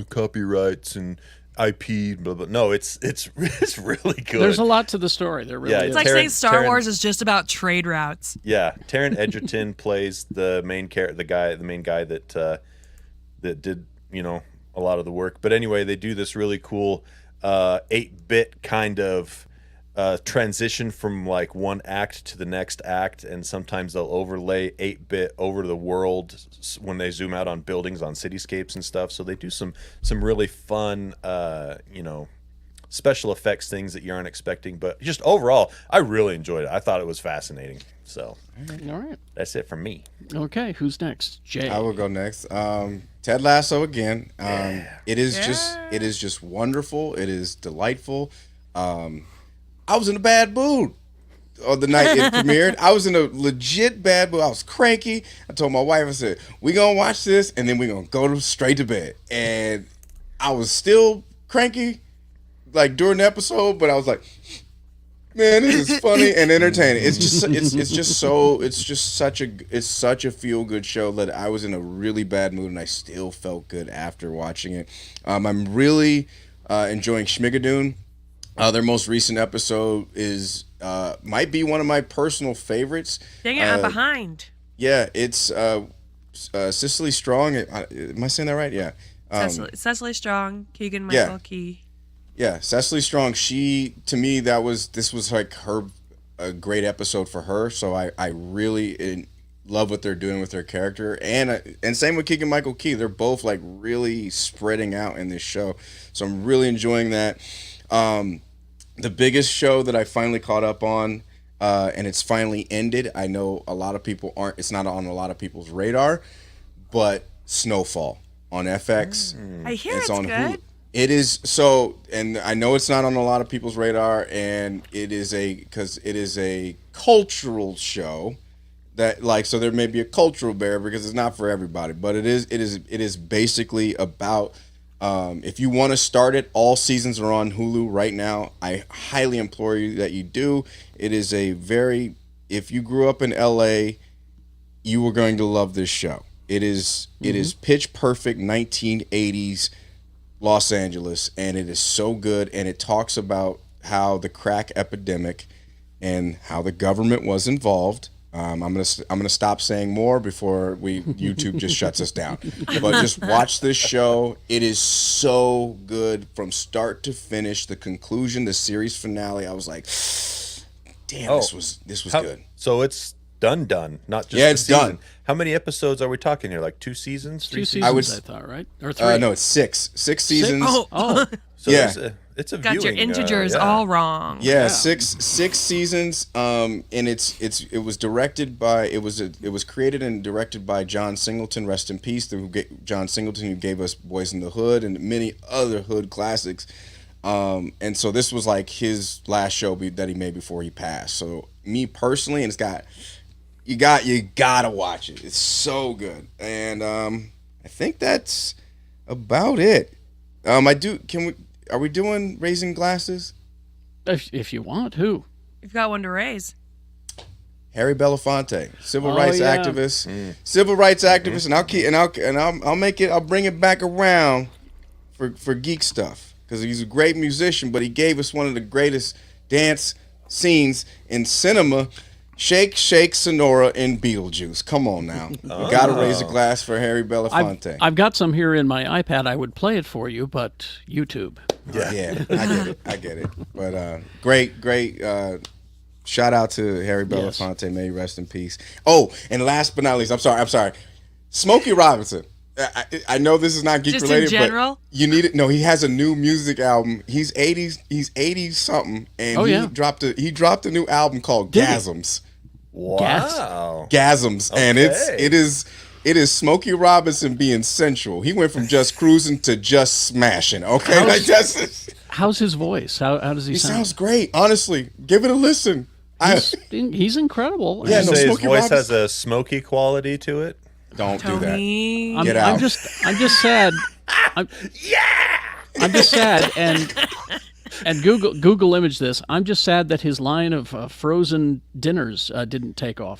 copyrights and IP. Blah, blah. No, it's it's really good. There's a lot to the story. There really Yeah, is. It's like saying Star Wars is just about trade routes. Yeah, Taron Egerton plays the main the main guy that did a lot of the work. But anyway, they do this really cool 8-bit kind of transition from like one act to the next act, and sometimes they'll overlay 8-bit over the world when they zoom out on buildings, on cityscapes and stuff. So they do some really fun special effects things that you aren't expecting. But just overall, I really enjoyed it. I thought it was fascinating. So All right. that's it from me. Okay, who's next? Jay. I will go next. Ted Lasso again. It is just wonderful. It is delightful. I was in a bad mood on the night it premiered. I was in a legit bad mood. I was cranky. I told my wife, I said, we gonna watch this and then we're gonna go straight to bed. And I was still cranky like during the episode, but I was like, man, this is funny and entertaining. It's such a feel good show that I was in a really bad mood and I still felt good after watching it. I'm really enjoying Schmigadoon. Their most recent episode is might be one of my personal favorites. Dang it, I'm behind. Yeah, it's Cicely Strong. Am I saying that right? Yeah. Cecily Strong, Keegan Michael Key. Yeah, Cecily Strong. To me, this was like a great episode for her. So I really love what they're doing with their character, and same with Keegan Michael Key. They're both like really spreading out in this show. So I'm really enjoying that. The biggest show that I finally caught up on, and it's finally ended. I know a lot of people it's not on a lot of people's radar, but Snowfall on FX. I hear it's on good. Hulu. It is so, and I know it's not on a lot of people's radar, and it is because it is a cultural show that so there may be a cultural barrier because it's not for everybody, but it is basically about. If you want to start it, all seasons are on Hulu right now. I highly implore you that you do. It is if you grew up in LA, you are going to love this show. It is pitch perfect 1980s Los Angeles, and it is so good, and it talks about how the crack epidemic and how the government was involved. I'm gonna stop saying more before YouTube just shuts us down. But just watch this show. It is so good from start to finish. The conclusion, the series finale. I was like, damn, this was good. So it's done, not just it's season. done. How many episodes are we talking here? Like 2 seasons, 3 seasons? I thought, right? Or 3? No, it's 6 seasons. Oh. So yeah. It's a Got viewing, your integers all wrong. Yeah, six seasons. And it was directed by it was created and directed by John Singleton, rest in peace. John Singleton, who gave us Boys in the Hood and many other hood classics. And so this was like his last show that he made before he passed. So me personally, and it's got you gotta watch it. It's so good. And I think that's about it. Are we doing Raising Glasses? If you want, who? You've got one to raise. Harry Belafonte, civil rights activist, and I'll bring it back around for geek stuff because he's a great musician, but he gave us one of the greatest dance scenes in cinema. Shake, Shake, Sonora, and Beetlejuice. Come on now. You got to raise a glass for Harry Belafonte. I've got some here in my iPad. I would play it for you, but YouTube. Yeah, I get it. But great. Shout out to Harry Belafonte. Yes. May he rest in peace. Oh, and last but not least, I'm sorry. Smokey Robinson. I know this is not geek just related, in general? but you need it. No, he has a new music album. He's 80s something, and he dropped a new album called Gasms. Wow. Gasms. Okay. And it is Smokey Robinson being sensual. He went from just cruising to just smashing. Okay, how's his voice? How does he sound? He sounds great. Honestly, give it a listen. He's incredible. Yeah, no, his voice has a smoky quality to it. Don't do that. Get out. I'm just sad. I'm just sad and Google image this. I'm just sad that his line of frozen dinners didn't take off.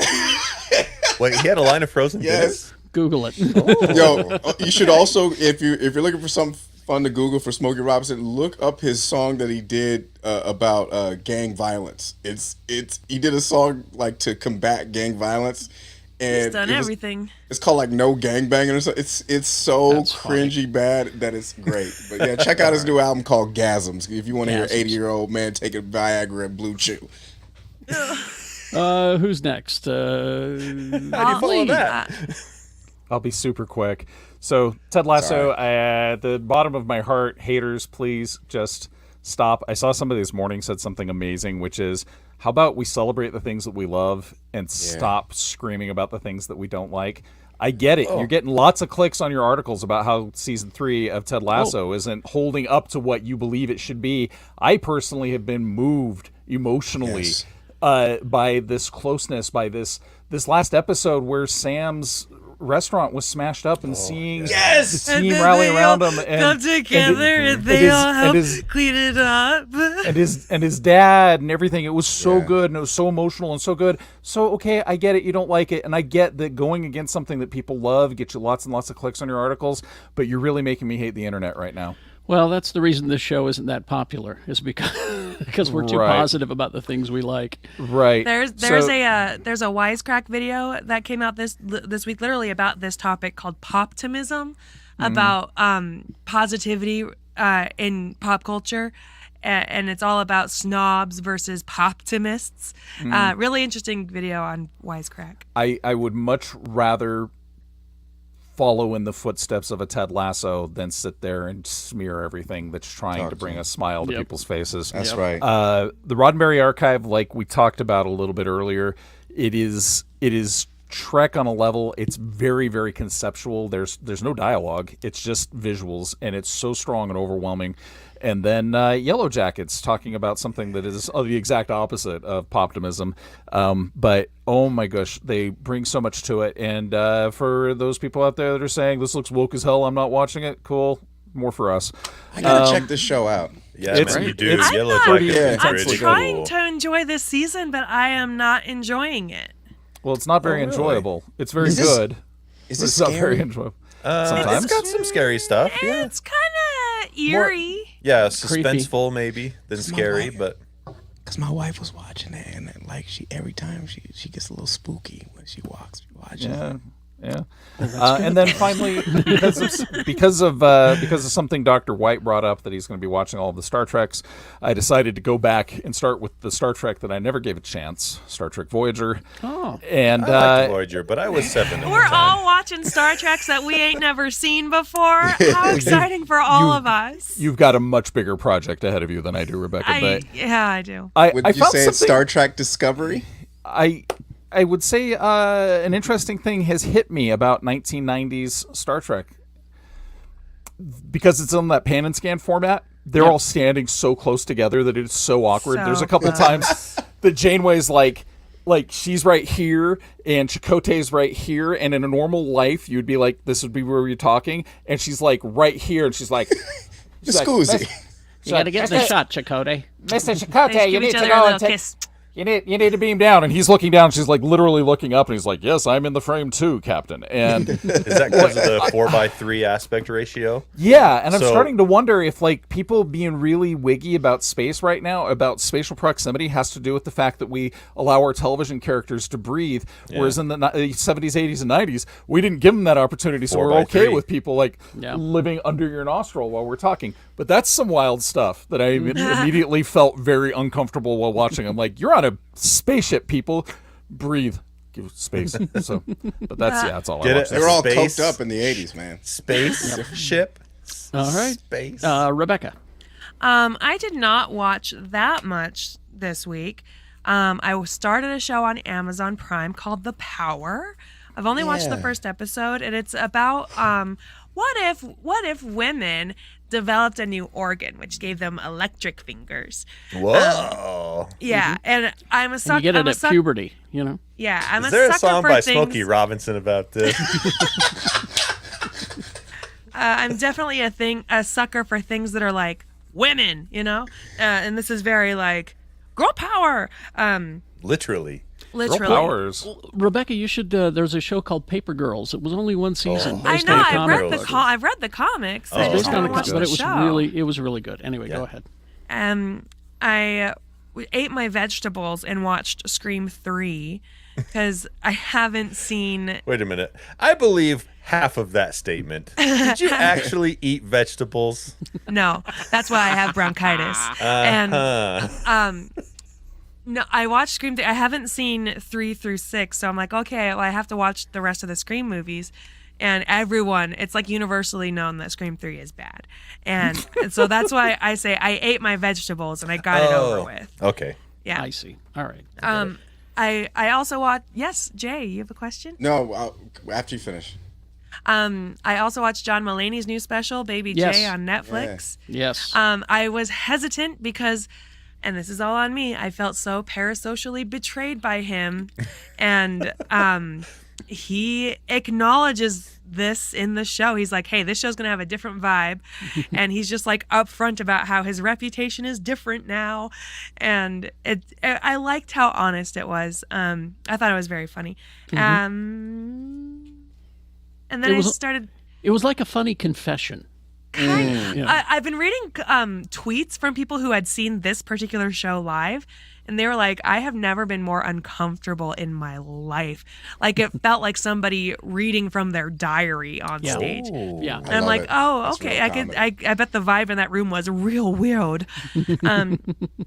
Wait, he had a line of frozen dinners? Google it. Yo, you should also if you're looking for something fun to Google for Smokey Robinson. Look up his song that he did about gang violence. He did a song like to combat gang violence, and He's done everything. It's called like No Gangbanging or something. It's so That's cringy bad that it's great. But yeah, check out his new album called Gasms if you want to hear 80-year-old man taking Viagra and Blue Chew. Who's next? How do you follow that? I'll be super quick. So, Ted Lasso, at the bottom of my heart, haters, please just stop. I saw somebody this morning said something amazing, which is, how about we celebrate the things that we love and stop screaming about the things that we don't like? I get it. You're getting lots of clicks on your articles about how season 3 of Ted Lasso isn't holding up to what you believe it should be. I personally have been moved emotionally by this closeness, by this last episode where Sam's restaurant was smashed up and seeing the team rally around him and come together and they all help clean it up. and his dad and everything. It was so good and it was so emotional and so good. So okay, I get it. You don't like it, and I get that going against something that people love gets you lots and lots of clicks on your articles. But you're really making me hate the internet right now. Well, that's the reason this show isn't that popular, is because we're too positive about the things we like. Right. There's a Wisecrack video that came out this week, literally about this topic called poptimism, about positivity in pop culture, and it's all about snobs versus poptimists. Really interesting video on Wisecrack. I would much rather follow in the footsteps of a Ted Lasso than sit there and smear everything that's trying to bring a smile to people's faces. That's right. The Roddenberry Archive, like we talked about a little bit earlier, it is Trek on a level. It's very, very conceptual. There's no dialogue. It's just visuals, and it's so strong and overwhelming. And then Yellow Jackets talking about something that is the exact opposite of poptimism. But, oh my gosh, they bring so much to it. And for those people out there that are saying, this looks woke as hell, I'm not watching it, cool, more for us. I gotta check this show out. Yeah, man, you do. I'm Yellow not- Jackets I'm is pretty trying cool. to enjoy this season, but I am not enjoying it. Well, it's not very really? enjoyable. It's very Is this- good. Is but this it's not scary? very enjoyable. Sometimes. It's got some scary stuff. Yeah, It's kind of eerie. yeah, suspenseful maybe than scary, but Cause my wife was watching it, and like every time she gets a little spooky when she watches. Yeah. And then finally, because of something Dr. White brought up, that he's going to be watching all of the Star Treks, I decided to go back and start with the Star Trek that I never gave a chance, Star Trek Voyager. Oh. And I liked Voyager, but I was 7 at the We're time. all watching Star Treks that we ain't never seen before. How exciting for all of us. you've got a much bigger project ahead of you than I do, Rebecca. But I do. Would I you found say it's something- Star Trek Discovery? I would say an interesting thing has hit me about 1990s Star Trek. Because it's on that pan and scan format, they're all standing so close together that it's so awkward. So There's a couple times that Janeway's like she's right here and Chakotay's right here, and in a normal life you'd be like, this would be where you're talking, and she's like right here, and she's like, Scoozy. You got to get the shot, Chakotay. Mr. They Chakotay, just you give need each to other a go little and take. kiss. You need to beam down, and he's looking down. She's like literally looking up, and he's like, "Yes, I'm in the frame too, Captain." And Is that because of the 4:3 aspect ratio? yeah, and I'm So- starting to wonder if like people being really wiggy about space right now, about spatial proximity, has to do with the fact that we allow our television characters to breathe, whereas in the 70s, 80s, and 90s, we didn't give them that opportunity. So we're okay 4:3. with people like living under your nostril while we're talking. But that's some wild stuff that I immediately felt very uncomfortable while watching. I'm like, you're on a spaceship, people. Breathe. Give space. So, but that's all Get I it? watched. They were all Space. coked up in the 80s, man. Space ship. All right. Space. Rebecca. I did not watch that much this week. I started a show on Amazon Prime called The Power. I've only watched the first episode, and it's about what if women developed a new organ which gave them electric fingers. Whoa. Yeah, and I'm a sucker. You get it at puberty, you know. Yeah, I'm Is there a sucker song for by things. Smokey Robinson about this? I'm definitely a sucker for things that are like women, you know, and this is very like girl power. Literally. Literally. powers. Rebecca, you should. There's a show called Paper Girls. It was only one season. I based know. on a I've comic read book. I've read the comics. I It's just based on haven't a watched comic, but the it was really good. Anyway, Yeah. go ahead. I ate my vegetables and watched Scream 3 because I haven't seen. Wait a minute. I believe half of that statement. Did you actually eat vegetables? No, that's why I have bronchitis. And no, I watched Scream 3. I haven't seen 3 through 6, so I'm like, okay, well, I have to watch the rest of the Scream movies. And everyone, it's like universally known that Scream 3 is bad. And so that's why I say I ate my vegetables and I got it over with. Okay. Yeah. I see. All right. I also watched. Yes, Jay, you have a question? No, after you finish. I also watched John Mulaney's new special, Baby Yes. J, on Netflix. Yes. I was hesitant because, and this is all on me, I felt so parasocially betrayed by him. And he acknowledges this in the show. He's like, hey, this show's going to have a different vibe. And he's just like upfront about how his reputation is different now. And I liked how honest it was. I thought it was very funny. And then I started. It was like a funny confession. I've been reading tweets from people who had seen this particular show live, and they were like, I have never been more uncomfortable in my life. Like, it felt like somebody reading from their diary on stage. Yeah. And I'm like, okay, I bet the vibe in that room was real weird. And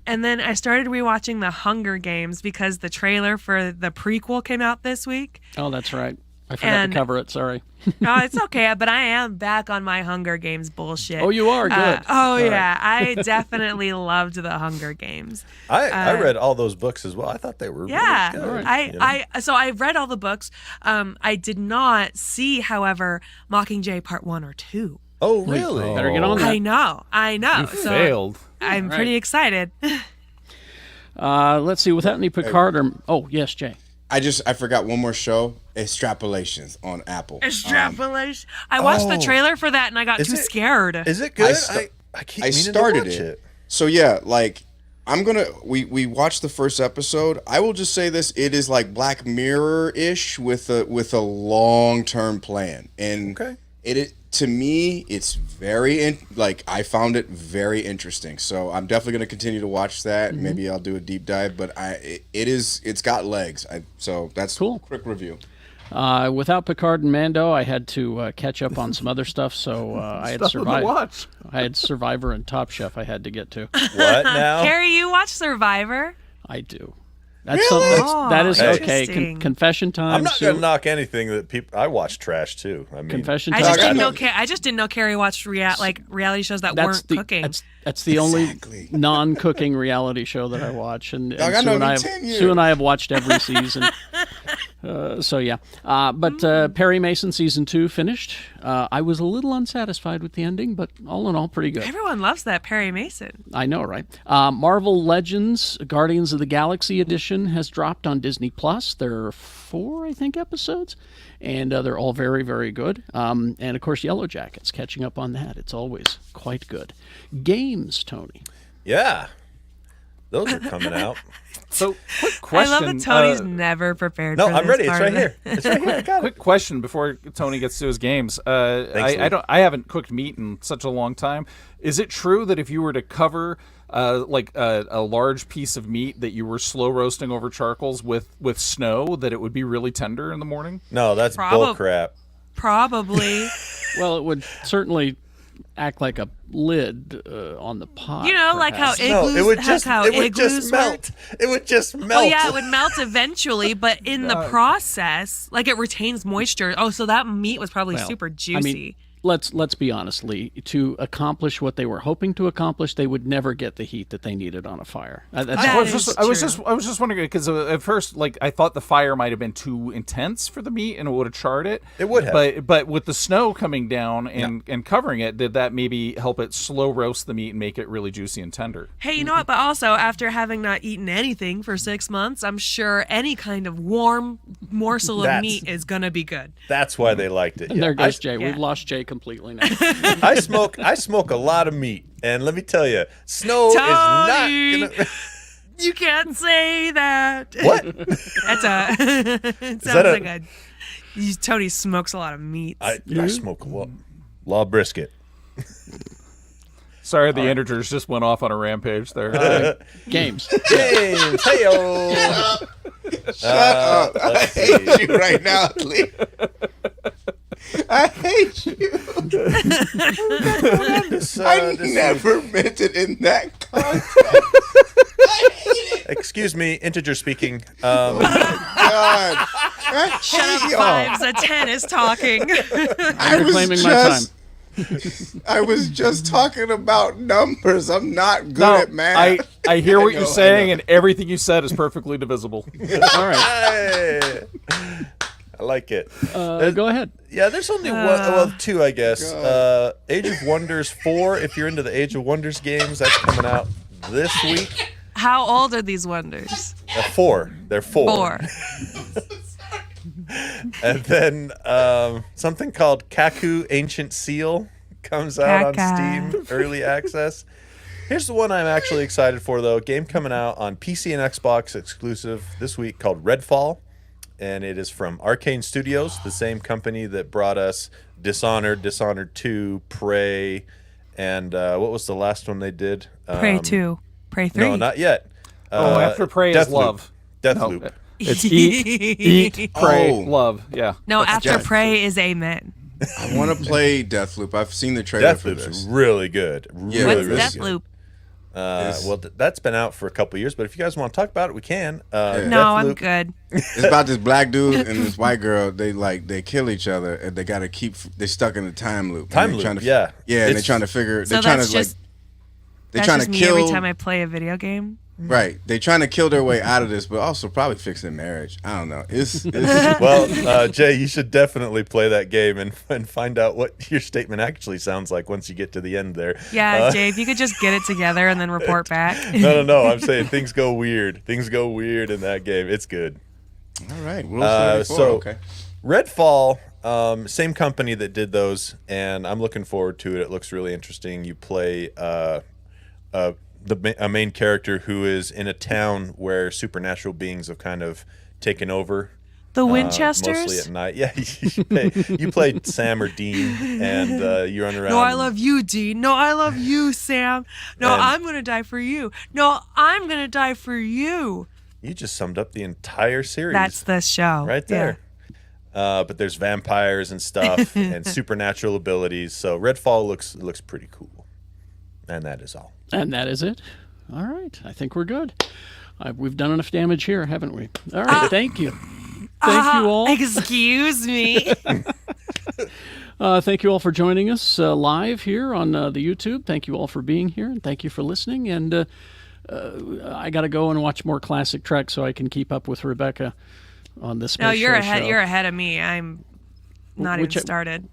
then I started rewatching The Hunger Games because the trailer for the prequel came out this week. Oh, that's right. I forgot to cover it. Sorry. Oh, it's okay, but I am back on my Hunger Games bullshit. Oh, you are? Good. Yeah. I definitely loved the Hunger Games. I read all those books as well. I thought they were really good. So I've read all the books. I did not see, however, Mockingjay Part 1 or 2. Oh, really? Better get on that. I know. You So failed. I'm pretty excited. Let's see. Without any Picard or... Oh, yes, Jay. I forgot one more show. Extrapolations on Apple. Extrapolation. I watched the trailer for that and I got too scared. Is it good? I keep meaning started to watch it. So yeah, like we watched the first episode. I will just say this: it is like Black Mirror-ish with a long-term plan, and to me, it's very I found it very interesting. So I'm definitely going to continue to watch that. Maybe I'll do a deep dive, but it's got legs. So that's cool. Quick review. Without Picard and Mando, I had to catch up on some other stuff. So I had I had Survivor and Top Chef I had to get to. What now? Carrie, you watch Survivor? I do. That is okay. Interesting. Confession time. I'm not going to knock anything that people. I watch trash too. I mean, confession I time. just didn't know Carrie watched reality shows that weren't cooking. That's the only non-cooking reality show that I watch, and Sue and I have watched every season. So yeah, but Perry Mason season 2 finished. I was a little unsatisfied with the ending, but all in all, pretty good. Everyone loves that Perry Mason. I know, right? Marvel Legends Guardians of the Galaxy edition has dropped on Disney Plus. There are 4, I think, episodes, and they're all very, very good. And of course, Yellow Jackets, catching up on that. It's always quite good. Games, Tony. Yeah, those are coming out. So, quick question. I love that Tony's never prepared. No, for I'm this ready. It's part right of here. It's right here. I got it. Quick question before Tony gets to his games. Thanks, I haven't cooked meat in such a long time. Is it true that if you were to cover a large piece of meat that you were slow roasting over charcoals with snow, that it would be really tender in the morning? No, that's bull crap. Probably. Well, it would certainly act like a lid on the pot. You know, like how perhaps. igloos. No, it would just igloos melt. It would just melt. Well, yeah, it would melt eventually, but in the process, like it retains moisture. Oh, so that meat was probably super juicy. I mean, let's be honest, Leigh. To accomplish what they were hoping to accomplish, they would never get the heat that they needed on a fire. I was just wondering, because at first, like, I thought the fire might have been too intense for the meat and it would have charred it. It would have. But with the snow coming down and covering it, did that maybe help it slow roast the meat and make it really juicy and tender? Hey, you know what? But also, after having not eaten anything for 6 months, I'm sure any kind of warm morsel of meat is gonna be good. That's why they liked it. And there goes Jay. We've lost Jay completely now. I smoke a lot of meat, and let me tell you, snow is not gonna. You can't say that. What? That's a. It sounds that a- like Tony smokes a lot of meats. I smoke a lot. Law brisket. Sorry, the integers just went off on a rampage there. Games. James, hey-o. Shut up. I hate you right now, Leigh. I hate you. I never meant it in that context. I hate it. Excuse me, integer speaking. God. I Shut hate up, y'all. Fives. A 10 is talking. I was Reclaiming my time. I was just talking about numbers. I'm not good at math. I hear what I you're know, saying, I know. and everything you said is perfectly divisible. All right. Hey. I like it. Go ahead. Yeah, there's only two, I guess. Age of Wonders 4, if you're into the Age of Wonders games, that's coming out this week. How old are these wonders? 4. They're 4. 4. And then something called Kaku Ancient Seal comes out on Kaka. Steam, early access. Here's the one I'm actually excited for, though. Game coming out on PC and Xbox exclusive this week called Redfall. And it is from Arcane Studios, the same company that brought us Dishonored, Dishonored 2, Prey, and what was the last one they did? Prey 2. Prey 3. No, not yet. After Prey is Deathloop. Love. Deathloop. It's eat, pray, Oh. love. Yeah. No, after Deathloop. Prey is Amen. I want to play Deathloop. I've seen the trailer for Deathloop's this. really good. Yeah, What's really, really good. Deathloop? Well, that's been out for a couple years, but if you guys want to talk about it, we can. No, I'm Deathloop- good. It's about this black dude and this white girl. They kill each other and they got to keep. They're stuck in the time loop. Time And they're loop, trying to, yeah. Yeah, and they're It's- trying to figure. So They're trying that's to just They're that's trying just to me kill. every time I play a video game. Right. They're trying to kill their way out of this, but also probably fix their marriage. I don't know. It's Well, Jay, you should definitely play that game and find out what your statement actually sounds like once you get to the end there. Yeah, Jay, if you could just get it together and then report back. No. I'm saying things go weird. Things go weird in that game. It's good. all right. Rule 34. so- Okay. Redfall, same company that did those, and I'm looking forward to it. It looks really interesting. You play a main character who is in a town where supernatural beings have kind of taken over. The Mostly Winchesters? at night. Yeah, you play Sam or Dean, and you run around. No, I love you, Dean. No, I love you, Sam. No, And- I'm going to die for you. No, I'm going to die for you. You just summed up the entire series. That's the show. right there. But there's vampires and stuff and supernatural abilities. So Redfall looks pretty cool. And that is all. And that is it. All right. I think we're good. We've done enough damage here, haven't we? All right. Thank you. Thank you all. Excuse me. Thank you all for joining us live here on the YouTube. Thank you all for being here, and thank you for listening. And I got to go and watch more classic Trek so I can keep up with Rebecca on this. No, you're ahead. Show. You're ahead of me. I'm not even started.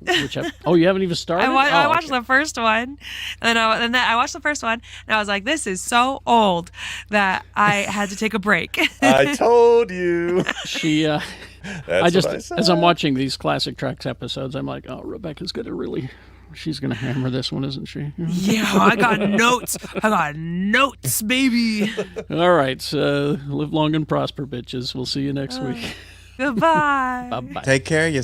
Oh, you haven't even started? I watched okay. the first one, and then I watched the first one, and I was like, "This is so old that I had to take a break." I told you. She. That's I just, what I said. as I'm watching these classic Trek episodes, I'm like, oh, Rebecca's gonna really. She's gonna hammer this one, isn't she? Yeah, I got notes. I got notes, baby. All right. Live long and prosper, bitches. We'll see you next week. Goodbye. Bye bye. Take care of yourself.